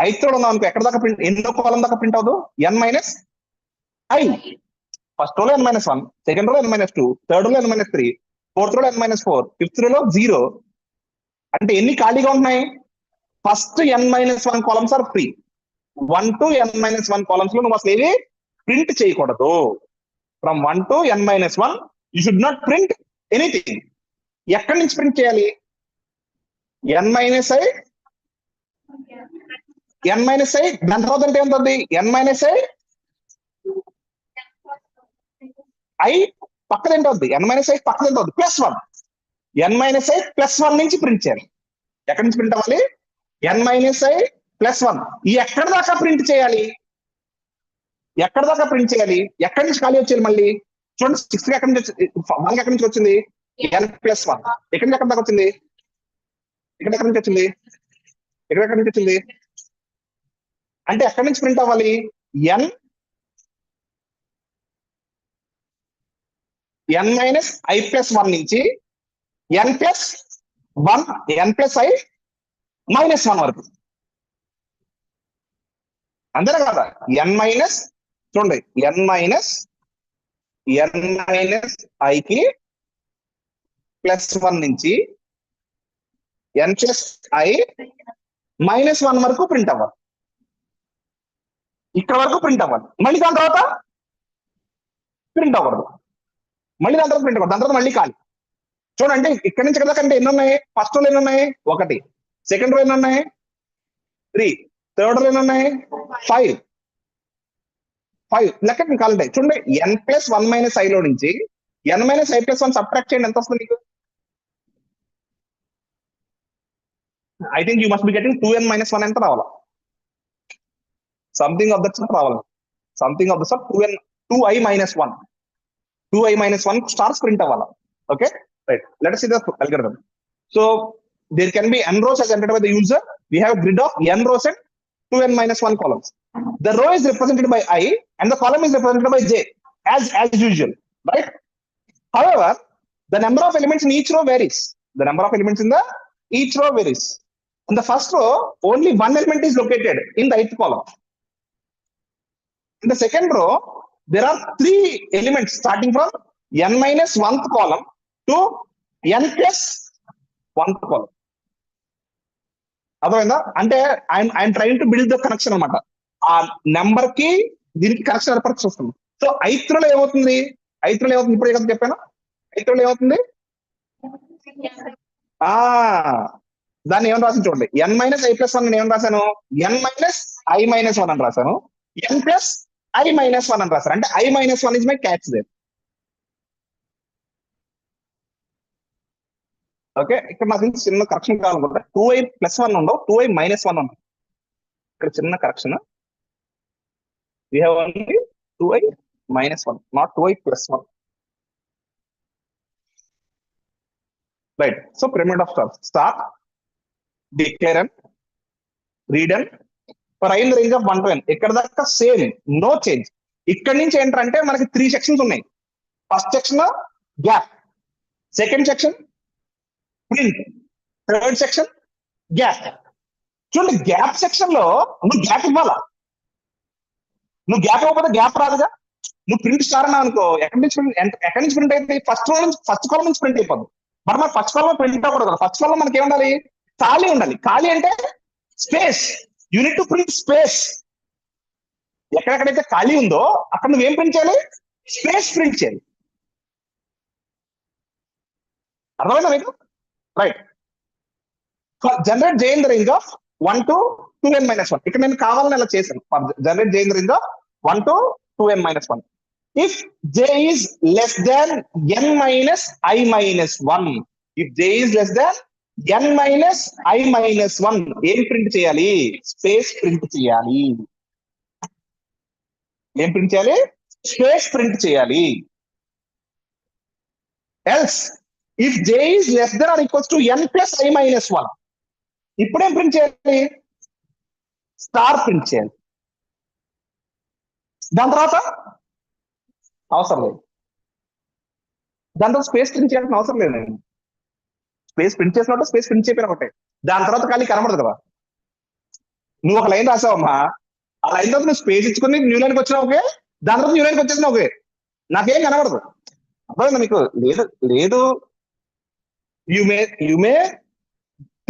A: 8th రోలో ఉన్నాం అనుకో, ఎక్కడ దాకా ప్రింట్, ఎన్నో కాలం దాకా ప్రింట్ అవ్వదు? n minus I. ఫస్ట్ రోలో n minus 1, సెకండ్ రోలో n minus 2, థర్డ్ రోలో n minus 3, ఫోర్త్ రోలో n minus 4, ఫిఫ్త్ రోలో 0. అంటే ఎన్ని ఖాళీగా ఉన్నాయి? First n minus 1 columns are free. 1 to n minus 1 columns లో నువ్వు అసలు ఏవి ప్రింట్ చేయకూడదు. From 1 to n minus 1 you should not print anything. ఎక్కడి నుంచి ప్రింట్ చేయాలి? n minus i, దాని తర్వాత అంటే ఏమవుతుంది? n minus i పక్కన ఏంటవుద్ది? n minus i పక్కన ఏంటవుద్ది? +1. n minus i +1 నుంచి ప్రింట్ చేయాలి. ఎక్కడి నుంచి ప్రింట్ అవ్వాలి? n minus i +1. ఎక్కడి దాకా ప్రింట్ చేయాలి? ఎక్కడి నుంచి ఖాళీ వచ్చేయాలి? మళ్ళీ చూడండి, 6 ఎక్కడి నుంచి 1 ఎక్కడి నుంచి వచ్చింది? n +1. ఎక్కడి నుంచి ఎక్కడి దాకా వచ్చింది? ఇక్కడ ఎక్కడి నుంచి వచ్చింది? అంటే ఎక్కడి నుంచి ప్రింట్ అవ్వాలి? n minus i +1 నుంచి n plus i minus 1 వరకు, అంతేనా కదా? చూడండి, n minus i కి +1 నుంచి n plus i minus 1 వరకు ప్రింట్ అవ్వాలి. ఇక్కడ వరకు ప్రింట్ అవ్వాలి. మళ్ళీ దాని తర్వాత ప్రింట్ అవ్వకూడదు, దాని తర్వాత మళ్ళీ ఖాళీ. చూడండి, ఇక్కడ నుంచి కదా కంటే ఎన్ని ఉన్నాయి? ఫస్ట్ రోలో ఎన్ని ఉన్నాయి? 1. సెకండ్ రో ఎన్ని ఉన్నాయి? 3. థర్డ్ రో ఎన్ని ఉన్నాయి? 5. లెక్క కాలంటే చూడండి, n plus 1 minus i లో నుంచి n minus i +1 సబ్ట్రాక్ట్ చేయండి, ఎంత వస్తుంది మీకు? I think you must be getting 2n minus 1 ఎంత రావాలా? సంథింగ్ ఆఫ్ దట్ రావాలి. 2i minus 1. 2i minus 1 stars print అవ్వాలా. Okay, right. Let us see the algorithm. So there can be n rows as entered by the user. We have a grid of n rows and 2n minus 1 columns. The row is represented by I and the column is represented by j as usual, right? However, the number of elements in each row varies. In the first row, only one element is located in the ith column. In the second row, there are 3 elements starting from n minus 1th column to n plus 1th column. అర్థమైందా? అంటే I'm trying to build the connection అనమాట. ఆ number కి దీనికి connection ఏర్పరచి వస్తుంది. So ith రోలో ఏమవుతుంది? ఇప్పుడు ఏదో చెప్పాను. ith రోలో ఏమవుతుంది? దాన్ని ఏమని రాసి చూడండి, n minus i +1 నేను ఏమని రాశాను? n minus i minus 1 అని రాశాను, n plus i minus 1 అని రాశాను. అంటే i minus 1 is my catch there. Okay, ఇక్కడ నాకు చిన్న కరెక్షన్ కావాలనుకుంటే 2i + 1 ఉండవు, 2i - 1 ఉంది. ఇక్కడ చిన్న correction, we have only 2i - 1, not 2i + 1. Right. So pyramid of stars: start, declare, read, for i in the range of 1 to n. ఇక్కడ దాకా సేమ్, నో చేంజ్. ఇక్కడ నుంచి ఏంటంటే మనకి 3 సెక్షన్స్ ఉన్నాయి. First section gap, second section print, third section gap. చూడండి, gap section లో నువ్వు గ్యాప్ ఇవ్వాలా, నువ్వు గ్యాప్ ఇవ్వకపోతే గ్యాప్ రాదుగా. నువ్వు ప్రింట్ స్టార్ అన్నావు అనుకో, ఎక్కడి నుంచి ప్రింట్ అయితే ఫస్ట్ కాలం నుంచి ప్రింట్ అయిపోద్ది. మరి మన ఫస్ట్ కాలం ప్రింట్ అవ్వకూడదు కదా. ఫస్ట్ కాలం మనకి ఏముండాలి, ఖాళీ ఉండాలి. ఖాళీ అంటే space, unit to print space. ఎక్కడెక్కడైతే ఖాళీ ఉందో అక్కడ నువ్వేం ప్రింట్ చేయాలి, స్పేస్ ప్రింట్ చేయాలి. అర్థమైందా మీకు? Right. Generate j in the range of 1 to 2n - 1. ఇక్కడ నేను కావాలని అలా చేశాను. Generate j in the range of 1 to 2n - 1. If j is less than n minus i minus 1, if j is less than n minus i minus 1, ఏం print చేయాలి, space print చేయాలి. ఏం print చేయాలి, స్పేస్ ప్రింట్ చేయాలి. Else if j is less than or equals to n plus i minus 1, ఇప్పుడేం print చేయాలి, star print చేయాలి. దాని తర్వాత అవసరం లేదు, దాని తర్వాత స్పేస్ ప్రింట్ చేయాల్సిన అవసరం లేదు. నేను స్పేస్ ప్రింట్ చేసినట్టు స్పేస్ ప్రింట్ చేయకపోయినా ఒకటే. దాని తర్వాత ఖాళీ కనబడదు కదా. నువ్వు ఒక లైన్ రాసావమ్మా, ఆ లైన్ తర్వాత నువ్వు స్పేస్ ఇచ్చుకుని న్యూ లైన్కి వచ్చినా ఓకే, దాని తర్వాత న్యూ లైన్కి వచ్చేసినా ఓకే, నాకేం కనబడదు. అర్థమైందా మీకు? లేదు లేదు, you may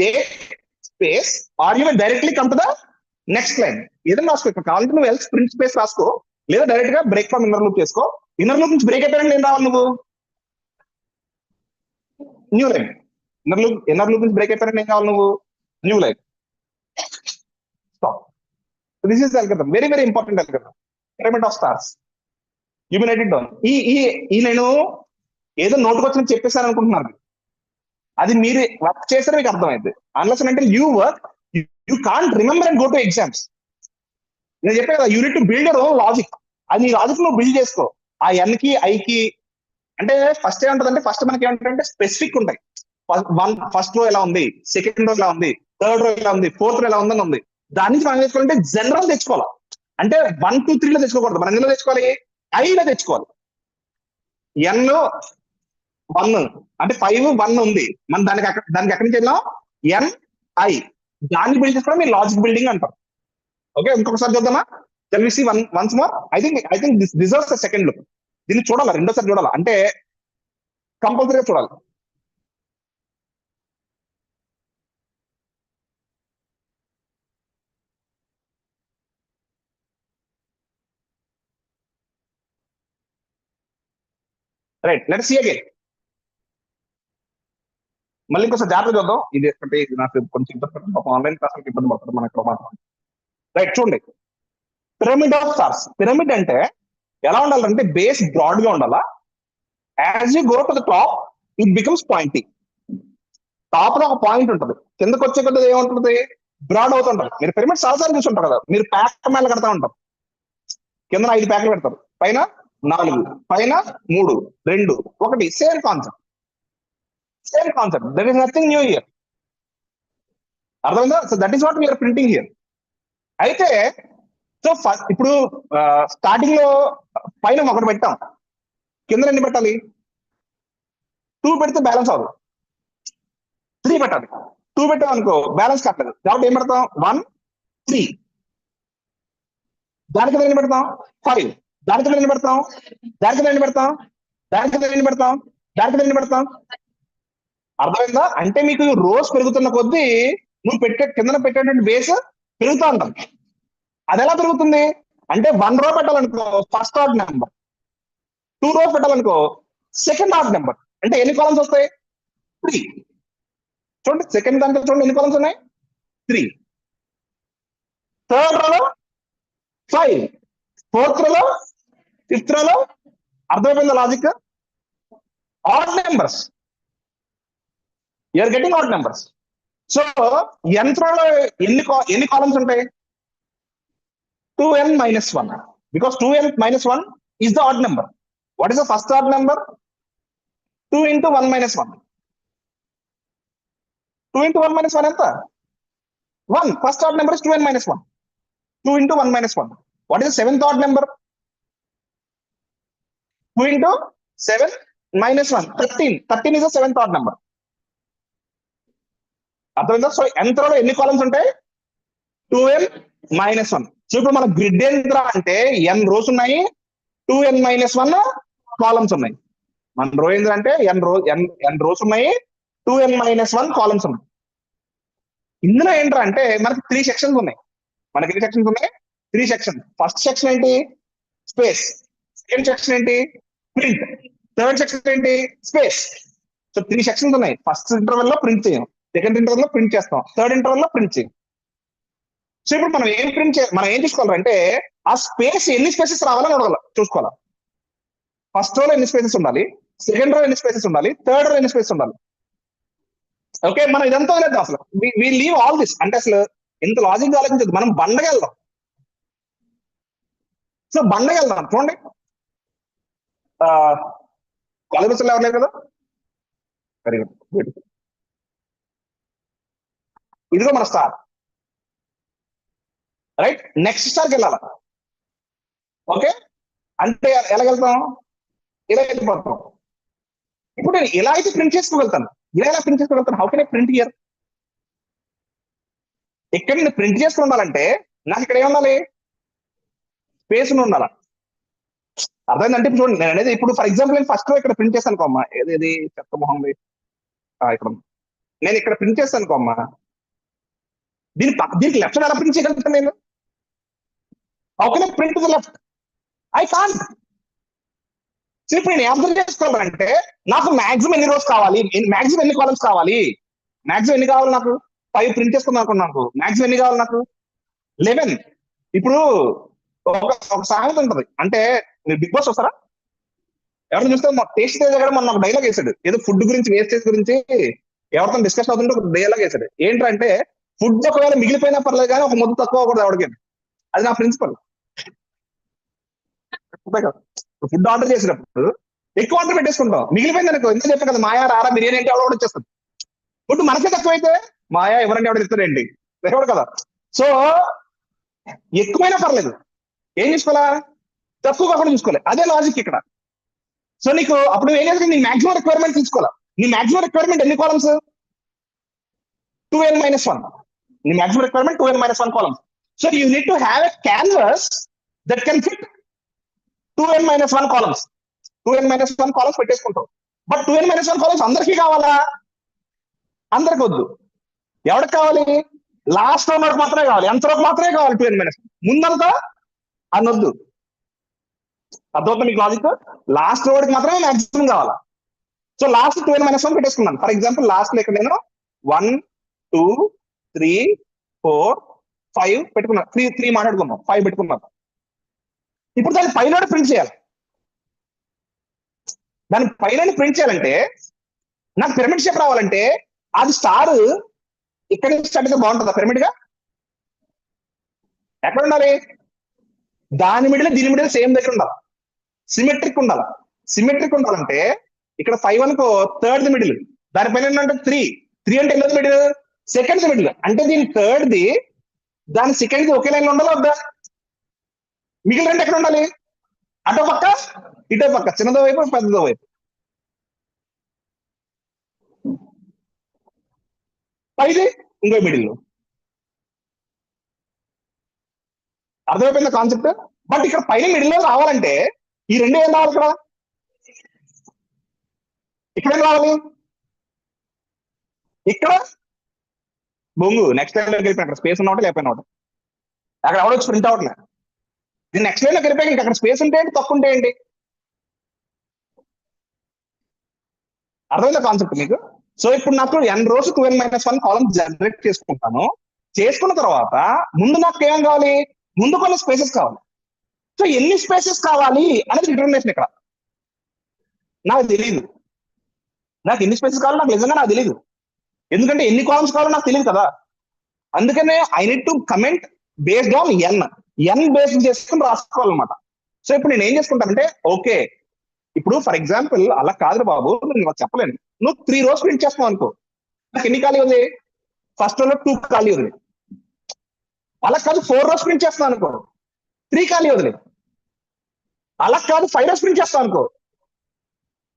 A: take space or you may directly come to the next line. ఏదైనా రాసుకో, ఇక్కడ కావాలంటే నువ్వు ఎల్స్ ప్రింట్ స్పేస్ రాసుకో, లేదా డైరెక్ట్ గా బ్రేక్ ఫ్రమ్ ఇన్నర్ లూప్ చేసుకో. ఇన్నర్ లూప్ నుంచి బ్రేక్ అయిపోయారంటే ఏం రావాలి, నువ్వు న్యూ లైన్. ఇన్నర్ లూప్ నుంచి బ్రేక్ అయిపోయారంటే ఏం కావాలి, నువ్వు new line. Stop. This is algorithm, very very important algorithm, pyramid of stars. You may right it down. ఈ నేను ఏదో నోటుకు వచ్చిన చెప్పేశాను అనుకుంటున్నారు, అది మీరు వర్క్ చేస్తే మీకు అర్థమైంది. అన్లెస్ అంటే you work, you can't remember and go to exams. నేను చెప్పే కదా, unit to build your own logic. అది నీ లాజిక్ నువ్వు బిల్డ్ చేసుకో. ఆ n కి i కి అంటే ఫస్ట్ ఏమంటదంటే, ఫస్ట్ మనకి ఏమంటారంటే స్పెసిఫిక్ ఉంటాయి. ఫస్ట్ రో ఎలా ఉంది, సెకండ్ రో ఎలా ఉంది, థర్డ్ రో ఎలా ఉంది, ఫోర్త్ రో ఎలా ఉందని ఉంది. దాని నుంచి మనం తెచ్చుకోవాలంటే జనరల్ తెచ్చుకోవాలి. అంటే 1 2 3 లో తెచ్చుకోకూడదు, మనం ఎందులో తెచ్చుకోవాలి, i లో తెచ్చుకోవాలి. n 1 అంటే 5 1 ఉంది, మనం దానికి ఎక్కడి నుంచి వెళ్ళాం, n i. దాన్ని బిల్డ్ చేసుకోవడం మీ లాజిక్ బిల్డింగ్ అంటాం. ఓకే, ఇంకొకసారి చూద్దామా? Can we see once more? I think this deserves the second look. దీన్ని చూడాలా, రెండోసారి చూడాలా, అంటే కంపల్సరీగా చూడాలి. Right, let's see again. మళ్ళీ ఇంకోసారి జాగ్రత్త చూద్దాం. ఇది ఒకటి నాకు కొంచెం ఇబ్బంది పడుతుంది, ఆన్లైన్ క్లాస్ ఇబ్బంది పడుతుంది మనకు మాత్రం. రైట్, చూడండి, పిరమిడ్ ఆఫ్ స్టార్స్. పిరమిడ్ అంటే ఎలా ఉండాలంటే బేస్ బ్రాడ్ గా ఉండాలా. As you go to the top it becomes pointy. Top లో ఒక పాయింట్ ఉంటుంది, కిందకు వచ్చే కొద్దిగా ఏముంటుంది, బ్రాడ్ అవుతుంటారు. మీరు పిరమిడ్ చాలాసార్లు చూసుంటారు కదా, మీరు ప్యాక్ మేళ కడతా ఉంటారు. కింద 5 ప్యాక్లు పెడతారు, పైన 4, పైన 3 2 1. Same concept, same concept. That is nothing new here. అర్థమైందా? So that is what we're printing here. అయితే సో ఫస్ట్ ఇప్పుడు స్టార్టింగ్ లో పైన 1 పెట్టాం, కింద ఎన్ని పెట్టాలి, 2 పెడితే బ్యాలెన్స్ అవ్వదు. 3 పెట్టాలి, 2 పెట్టాం అనుకో బ్యాలెన్స్ కట్టలేదు. కాబట్టి ఏం పెడతాం, 1 3. దాని కింద ఎన్ని పెడతాం, 5. దాని కింద ఎన్ని పెడతాం, దాని కింద ఎన్ని పెడతాం, దాని కింద ఎన్ని పెడతాం, దాని కింద ఎన్ని పెడతాం. అర్థమైందా? అంటే మీకు రోజ్ పెరుగుతున్న కొద్దీ నువ్వు కింద పెట్టేటువంటి బేస్ పెరుగుతూ ఉంటాం. అది ఎలా పెరుగుతుంది అంటే 1 రో పెట్టాలనుకో ఫస్ట్ ఆర్డ్ నెంబర్, 2 రోస్ పెట్టాలనుకో సెకండ్ ఆర్డ్ నెంబర్. అంటే ఎన్ని కాలమ్స్ వస్తాయి, 3. చూడండి, సెకండ్ దాంట్లో చూడండి ఎన్ని కాలమ్స్ ఉన్నాయి, 3. థర్డ్ రోలో 5, ఫోర్త్ రోలో 5th రోలో. అర్థమైపోయిందా logic? Odd numbers you're getting odd numbers. So nth row లో ఎన్ని కాలమ్స్ ఉంటాయి? 2n minus 1, because 2n minus 1 is the odd number. What is the first odd number? 2 into 1 minus 1. 2 into 1 minus 1 enta? 1. First odd number is 2n minus 1. 2 into 1 minus 1. What is the seventh odd number? 2 into 7 minus 1. 13. 13 is the seventh odd number. అర్థమైందా? So nth row లో ఎన్ని columns ఉంటాయి? 2n minus 1. So ఇప్పుడు మన grid ఏంట్రా అంటే n rose ఉన్నాయి, 2n minus 1 columns ఉన్నాయి. మన రో ఏంటంటే n రోస్ ఉన్నాయి, 2n minus 1 కాలమ్స్ ఉన్నాయి. ఇందులో ఏంట్రా అంటే మనకి 3 సెక్షన్స్ ఉన్నాయి. మనకి ఎన్ని సెక్షన్స్ ఉన్నాయి? 3 సెక్షన్స్. ఫస్ట్ సెక్షన్ ఏంటి? స్పేస్. సెకండ్ సెక్షన్ ఏంటి? ప్రింట్. థర్డ్ సెక్షన్ ఏంటి? స్పేస్. సో 3 సెక్షన్స్ ఉన్నాయి. ఫస్ట్ ఇంటర్వెల్ లో ప్రింట్ చేయం, సెకండ్ ఇంటర్వెల్ లో ప్రింట్ చేస్తాం, థర్డ్ ఇంటర్వెల్ లో ప్రింట్ చేయం. సో ఇప్పుడు మనం ఏం చూసుకోవాలంటే ఆ స్పేస్ ఎన్ని స్పేసెస్ రావాలని చూసుకోవాలి. ఫస్ట్ రోలో ఎన్ని స్పేసెస్ ఉండాలి, సెకండ్ రో ఎన్ని స్పేసెస్ ఉండాలి, థర్డ్ రో ఎన్ని స్పేసెస్ ఉండాలి. ఓకే, మనం ఇదంతా లేదు అసలు. We leave all this. అంటే అసలు ఎంత లాజిక్ ఆలోచించదు, మనం బండగా వెళ్దాం. సో బండగా వెళ్దాం. చూడండి, కాలేజ్ బస్సులు ఎవరు లేరు కదా? Very good. ఇదిగో మన స్టార్. రైట్, నెక్స్ట్ స్టార్కి వెళ్ళాలి. ఓకే, అంటే ఎలా వెళ్తాం? ఇలా వెళ్ళిపోతాం. ఇప్పుడు నేను ఇలా అయితే ప్రింట్ చేసుకోగలుగుతాను, ఇలా ప్రింట్ చేసుకోగలుగుతాను. How can I print here? ఇక్కడ నేను ప్రింట్ చేసుకుని ఉండాలంటే నాకు ఇక్కడ ఏముండాలి? స్పేస్ ఉండాలి. అర్థమైందంటే ఇప్పుడు చూడండి, నేను అనేది ఇప్పుడు ఫర్ ఎగ్జాంపుల్ నేను ఫస్ట్ ఇక్కడ ప్రింట్ చేస్తాను అమ్మా, ఏది చెత్త మొహం ఇక్కడ నేను ఇక్కడ ప్రింట్ చేస్తాను అనుకోమ్మా, దీనికి లెఫ్ట్ ఎలా ప్రింట్ చేయగలుగుతాను నేను? How can I print the left? I can't. So ఇప్పుడు నేను అబ్జర్వ్ చేసుకోవాలంటే నాకు మాక్సిమం ఎన్ని రోస్ కావాలి, మాక్సిమం ఎన్ని కాలమ్స్ కావాలి, మాక్సిమం ఎన్ని కావాలి నాకు? 5 ప్రింట్ చేసుకుందాం అనుకున్నాను. నాకు మాక్సిమం ఎన్ని కావాలి? నాకు 11. ఇప్పుడు ఒక సామెత ఉంటది, అంటే మీరు బిగ్ బాస్ వస్తారా? ఎవరిని చూస్తే టేస్ట్ దగ్గర మొన్న ఒక డైలాగ్ వేసాడు, ఏదో ఫుడ్ గురించి, వేస్టేజ్ గురించి ఎవరితో డిస్కషన్ అవుతుంటే ఒక డైలాగ్ వేసాడు. ఏంటంటే ఫుడ్ ఒకవేళ మిగిలిపోయినా పర్లేదు కానీ ఒక ముద్ద తక్కువ అవ్వకూడదు ఎవరికి. అది నా ప్రిన్సిపల్. ఫుడ్ ఆర్డర్ చేసినప్పుడు ఎక్కువ ఆర్డర్ పెట్టేసుకుంటాం, మిగిలిపోయింది అనుకో, ఎందుకు చెప్పాను కదా, మాయా రారా బిర్యానీ అంటే ఎవడో వచ్చేస్తుంది. ఫుడ్ మనకే తక్కువైతే మాయా ఎవరంటే ఎవడు ఇస్తాడండి, ఎవడు కదా. సో ఎక్కువైనా పర్లేదు, ఏం చూసుకోవాలా? తక్కువ కాకుండా చూసుకోవాలి. అదే లాజిక్ ఇక్కడ. సో నీకు అప్పుడు ఏం చేయాలి? నీ మాక్సిమం రిక్వైర్మెంట్ తీసుకోవాలా. నీ మాక్సిమం రిక్వైర్మెంట్ ఎన్ని కాలమ్స్? 2n minus 1. నీ maximum requirement 2n minus 1 columns. So you need to have a canvas that can fit 2n minus 1 columns. 2n minus 1 columns పెట్టేసుకుంటావు. బట్ 2n minus 1 కాలమ్స్ అందరికీ కావాలా? అందరికి వద్దు. ఎవరికి కావాలి? లాస్ట్ రో వరకు మాత్రమే కావాలి, ఎంత వరకు మాత్రమే కావాలి 2n minus 1. ముందంతా అనొద్దు. అర్థమవుతుంది మీకు లాజిక్? లాస్ట్ రోడ్కి మాత్రమే మాక్సిమం కావాలా. సో లాస్ట్ 2n minus 1 పెట్టేసుకున్నాను. ఫర్ ఎగ్జాంపుల్ లాస్ట్ లో ఇక్కడ నేను 1 2 3 4 5 పెట్టుకున్నాను. 3 మాట్లాడుకున్నాం, 5 పెట్టుకున్నాను. ఇప్పుడు దాన్ని పైన ప్రింట్ చేయాలి. దాన్ని పైన ప్రింట్ చేయాలంటే నాకు పిరమిడ్ షేప్ రావాలంటే అది స్టార్ ఇక్కడ నుంచి స్టార్ట్ అయితే బాగుంటుందా? పిరమిడ్ గా ఎక్కడ ఉండాలి? దాని మిడిల్ దీని మిడిల్ సేమ్ దగ్గర ఉండాలి, సిమెట్రిక్ ఉండాలి. సిమెట్రిక్ ఉండాలంటే ఇక్కడ 5 అనుకో, థర్డ్ మిడిల్, దానిపైన ఏంటంటే 3 అంటే ఎన్నోది మిడిల్? Second middle. అంటే దీని థర్డ్ది దాని సెకండ్ది ఒకే లైన్ లో ఉండాలి వద్దా? మిగిలిన రెండు ఎక్కడ ఉండాలి? అటో పక్క ఇటో పక్క, చిన్నదో వైపు పెద్దదో వైపు. పైది ఇంకో మిడిల్. అర్థమైపోయింది కాన్సెప్ట్? బట్ ఇక్కడ పైన మిడిల్ లో రావాలంటే ఈ రెండు ఏం రావాలి? ఇక్కడ ఏం రావాలి? ఇక్కడ బొంగు నెక్స్ట్ లైన్ లో వెళ్ళిపోయి అక్కడ స్పేస్ ఉన్నవాటి లేకపోయిన ఒకటి, అక్కడ ఎవడొచ్చి ప్రింట్ అవట్లే. దీన్ని నెక్స్ట్ లైన్ లో వెళ్ళిపోయి ఇంకా అక్కడ స్పేస్ ఉంటే ఏంటి, తక్కువ ఉంటే ఏంటి? అర్థమైందా కాన్సెప్ట్ మీకు? సో ఇప్పుడు నాకు n rows 2n minus 1 column generate చేసుకుంటాను. చేసుకున్న తర్వాత ముందు నాకు ఏం కావాలి? ముందు కొన్ని స్పేసెస్ కావాలి. సో ఎన్ని స్పేసెస్ కావాలి అనేది డిటర్మినేషన్. ఇక్కడ నాకు తెలియదు, నాకు ఎన్ని స్పేసెస్ కావాలి నాకు నిజంగా నాకు తెలియదు. ఎందుకంటే ఎన్ని కాలమ్స్ కావాలో నాకు తెలియదు కదా. అందుకనే I need to comment based on N based చేసుకుని రాసుకోవాలన్నమాట. సో ఇప్పుడు నేను ఏం చేసుకుంటానంటే, ఓకే ఇప్పుడు ఫర్ ఎగ్జాంపుల్ అలా కాదు బాబు, నేను చెప్పలేను. నువ్వు 3 rows ప్రింట్ చేస్తున్నావు అనుకో, నాకు ఎన్ని ఖాళీ ఉంది? ఫస్ట్ లో 2 ఖాళీ ఉంది. అలా కాదు 4 rows ప్రింట్ చేస్తున్నావు అనుకో, 3 ఖాళీ వదిలే. అలా కాదు 5 rows ప్రింట్ చేస్తావు అనుకో,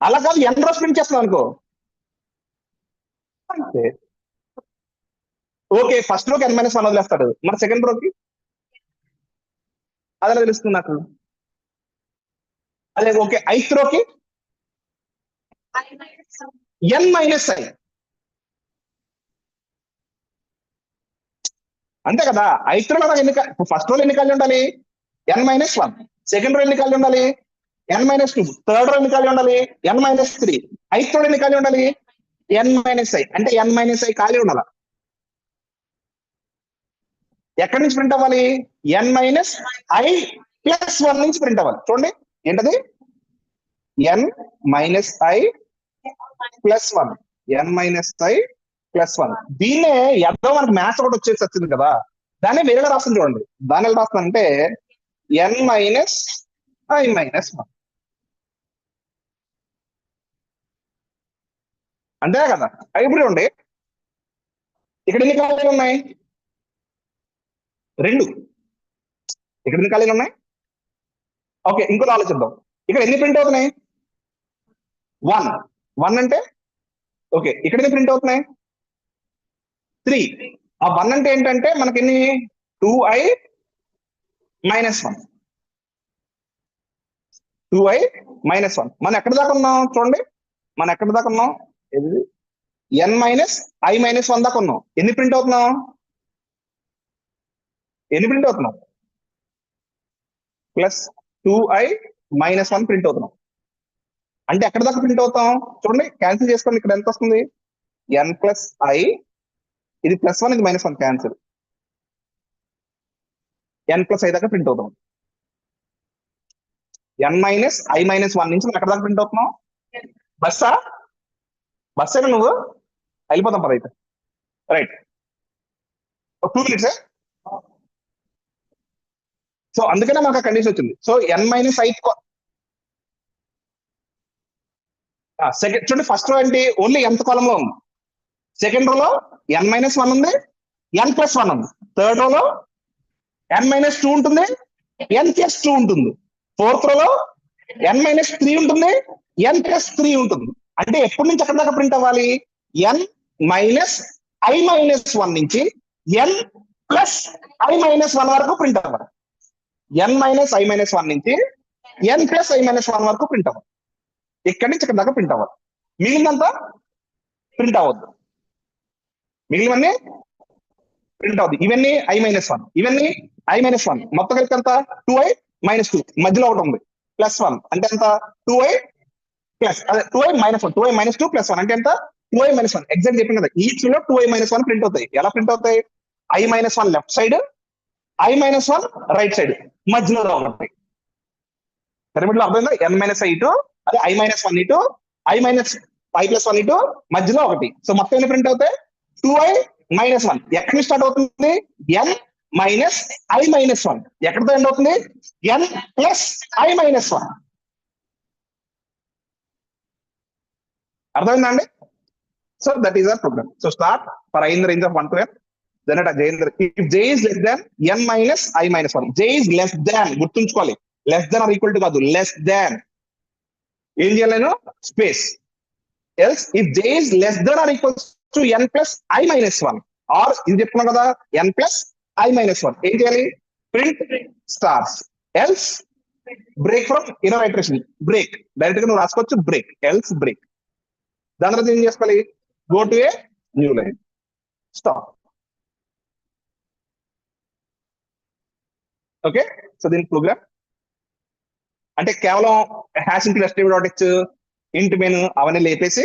A: అలా కాదు n rows ప్రింట్ చేస్తున్నావు అనుకో, అంతే. ఓకే ఫస్ట్ రోకి n-1 వదిలేస్తాడు, మరి సెకండ్ రోకి అదే తెలుస్తుంది నాకు. అదే ఓకే ఐత్ రోకి n-i, అంతే కదా. ఐత్ రోలో ఎన్ని, ఫస్ట్ రోలో ఎన్ని ఖాళీ ఉండాలి? n-1. సెకండ్ రో ఎన్ని ఖాళీ ఉండాలి? n-2. థర్డ్ రో ఎన్ని ఖాళీ ఉండాలి? n-3. ఐత్ రో ఎన్ని ఖాళీ ఉండాలి? n-i. అంటే n-i ఖాళీ ఉండాలి. ఎక్కడి నుంచి ప్రింట్ అవ్వాలి? n-i + 1 నుంచి ప్రింట్ అవ్వాలి. చూడండి ఏంటది, n-i + 1, n-i + 1. దీన్నే ఎంతో మనకు మ్యాథ్స్ ఒకటి వచ్చేసి వచ్చింది కదా, దాన్ని వేరేగా రాస్తుంది చూడండి. దాన్ని ఎలా రాస్తానంటే n-i - 1, అంతే కదా. ఇప్పుడు చూడండి ఇక్కడ ఎన్ని ఖాళీలు ఉన్నాయి? 2. ఇక్కడ ఎన్ని ఖాళీలు ఉన్నాయి? ఓకే ఇంకోటి ఆలోచిద్దాం. ఇక్కడ ఎన్ని ప్రింట్ అవుతున్నాయి? 1 అంటే ఓకే. ఇక్కడ ఎన్ని ప్రింట్ అవుతున్నాయి? 3. ఆ 1 అంటే ఏంటంటే మనకి ఎన్ని? 2i - 1, 2i - 1. మనం ఎక్కడ దాకా ఉన్నాం చూడండి, మనం ఎక్కడ దాకా ఉన్నాం? ఇది n-i - 1 దాకా ఉన్నాం. ఎన్ని ప్రింట్ అవుతున్నాం? ఎన్ని ప్రింట్ అవుతున్నాం? ప్లస్ 2i - 1 ప్రింట్ అవుతున్నాం. అంటే ఎక్కడ దాకా ప్రింట్ అవుతాం చూడండి, క్యాన్సిల్ చేసుకోండి. ఇక్కడ ఎంత వస్తుంది? n+i, ఇది +1, ఇది -1, క్యాన్సిల్. n+i దాకా ప్రింట్ అవుతాం. n-i - 1 నుంచి మనం ఎక్కడ దాకా ప్రింట్ అవుతున్నాం? బస్సా బస్సేనా నువ్వు? వెళ్ళిపోతాం పద అయితే. Right, 2 minutes. సో అందుకనే మనకు ఆ కండిషన్ వచ్చింది. సో n-i సెకండ్ చూడండి, ఫస్ట్ రో ఏంటి? ఓన్లీ nth కాలం లో ఉంది. సెకండ్ రోలో n-1 ఉంది, n+1 ఉంది. థర్డ్ రోలో n-2 ఉంటుంది, n+2 ఉంటుంది. ఫోర్త్ రోలో n-3 ఉంటుంది, n+3 ఉంటుంది. అంటే ఎప్పటి నుంచి ఎక్కడ దాకా ప్రింట్ అవ్వాలి? n-i - 1 నుంచి n+i - 1 వరకు ప్రింట్ అవ్వాలి. n-i - 1 నుంచి n+i - 1 వరకు ప్రింట్ అవ్వాలి. ఇక్కడి నుంచి ఇక్కడ దాకా ప్రింట్ అవ్వాలి. మిగిలినంతా ప్రింట్ అవ్వద్దు. మిగిలినవన్నీ ప్రింట్ అవుతుంది. ఇవన్నీ i-1, ఇవన్నీ i-1. మొత్తం కలిపి ఎంత? 2i - 2. మధ్యలో ఒకటి ఉంది +1 అంటే ఎంత? 2i ప్లస్ అదే 2i - 1, 2i - 2 + 1 అంటే ఎంత? 2i - 1. ఎగ్జాక్ట్ చెప్పింది కదా, ఈచ్ లో 2i - 1 ప్రింట్ అవుతాయి. ఎలా ప్రింట్ అవుతాయి? i-1 left side, i-1 right side, మధ్యలో ఒకటి. పిరమిడ్ లో అర్థమైందా? n-i ఇటు, అదే i-1 ఇటు, i+1 ఇటు, మధ్యలో ఒకటి. సో మొత్తం ఎన్ని ప్రింట్ అవుతాయి? 2i - 1. ఎక్కడి నుంచి స్టార్ట్ అవుతుంది? n-i - 1. ఎక్కడితో ఎండ్ అవుతుంది? n+i - 1. అర్థమైందా అండి? So that is our program. So start for i in the range of 1 to n. Then at if j is less than n-i - 1, j is less than, గుర్తుంచుకోవాలి. Less than or equal to కాదు, less than. ఏం చేయాలి నేను? Space. Else if j is less than or equal to n+i - 1, are ఇది చెప్తున్నా కదా, n+i - 1, ఏం చేయాలి? Print stars. Else break from inner iteration. Break direct గా నువ్వు రాసుకోవచ్చు, బ్రేక్, ఎల్స్ బ్రేక్. దాని తర్వాత ఏం చేసుకోవాలి? Go to a new line, stop. Okay, so దీని ప్రోగ్రామ్ అంటే కేవలం హ్యాష్ ఇంటి డాట్ ఇంటి మెయిన్ అవన్నీ లేపేసి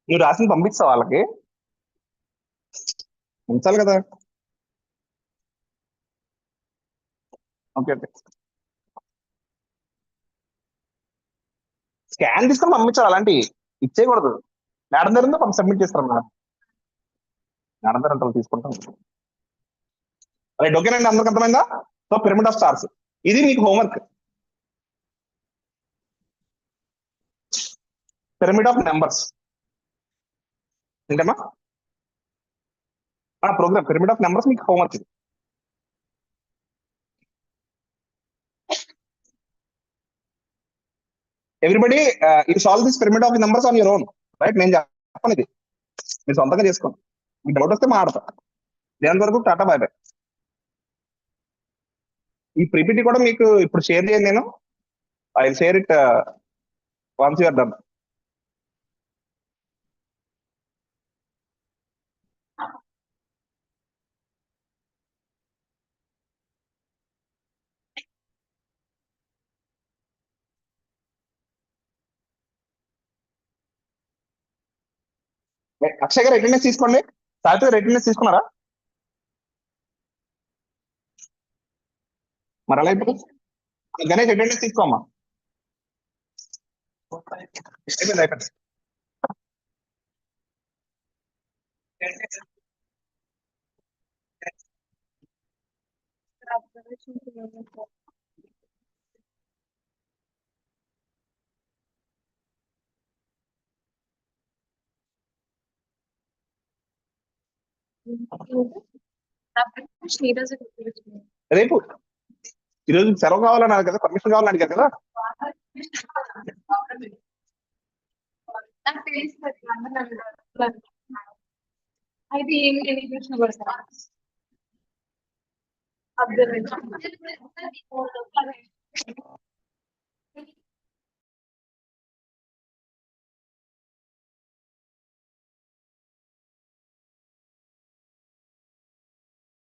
A: నువ్వు రాసింది పంపిస్తావు వాళ్ళకి, ఉంచాలి కదా. ఓకే ఓకే, స్కాన్ తీసుకొని పంపించాలి, అలాంటి ఇచ్చేయకూడదు. మేడం దగ్గర పంపి సబ్మిట్ చేస్తారు మేడం. మేడం దగ్గర తీసుకుంటాం. రైట్, ఓకేనండి, అందరికి అర్థమైందా? సో పిరమిడ్ ఆఫ్ స్టార్స్ ఇది మీకు హోంవర్క్. పిరమిడ్ ఆఫ్ నెంబర్స్ ఏంటమ్మా? ప్రోగ్రామ్ పిరమిడ్ ఆఫ్ నెంబర్స్ మీకు హోంవర్క్ ఇది. Everybody you solve this pyramid of numbers on your own, right? నేను చెప్పను, ఇది మీరు సొంతంగా చేసుకోండి. మీకు డౌట్ వస్తే మాట్లాడతా. దేని వరకు టాటా బాయ్ బాయ్. ఈ ప్రిపిటి కూడా మీకు ఇప్పుడు షేర్ చేయండి, నేను I share it once you're done. Akshay గారు అటెండెన్స్ తీసుకోండి. సాహిత్య గారు అటెండెన్స్ తీసుకున్నారా? మరి అలా ఇప్పుడు గణేష్ అటెండెన్స్ తీసుకోమ్మా. అయిపోయింది అయిపోయింది. రేపు ఈరోజు సెలవు కావాలన్నారు కదా, పర్మిషన్ కావాలని అడిగారు కదా.
B: అయితే ఏం ప్రశ్న పడతా అబ్జర్వేషన్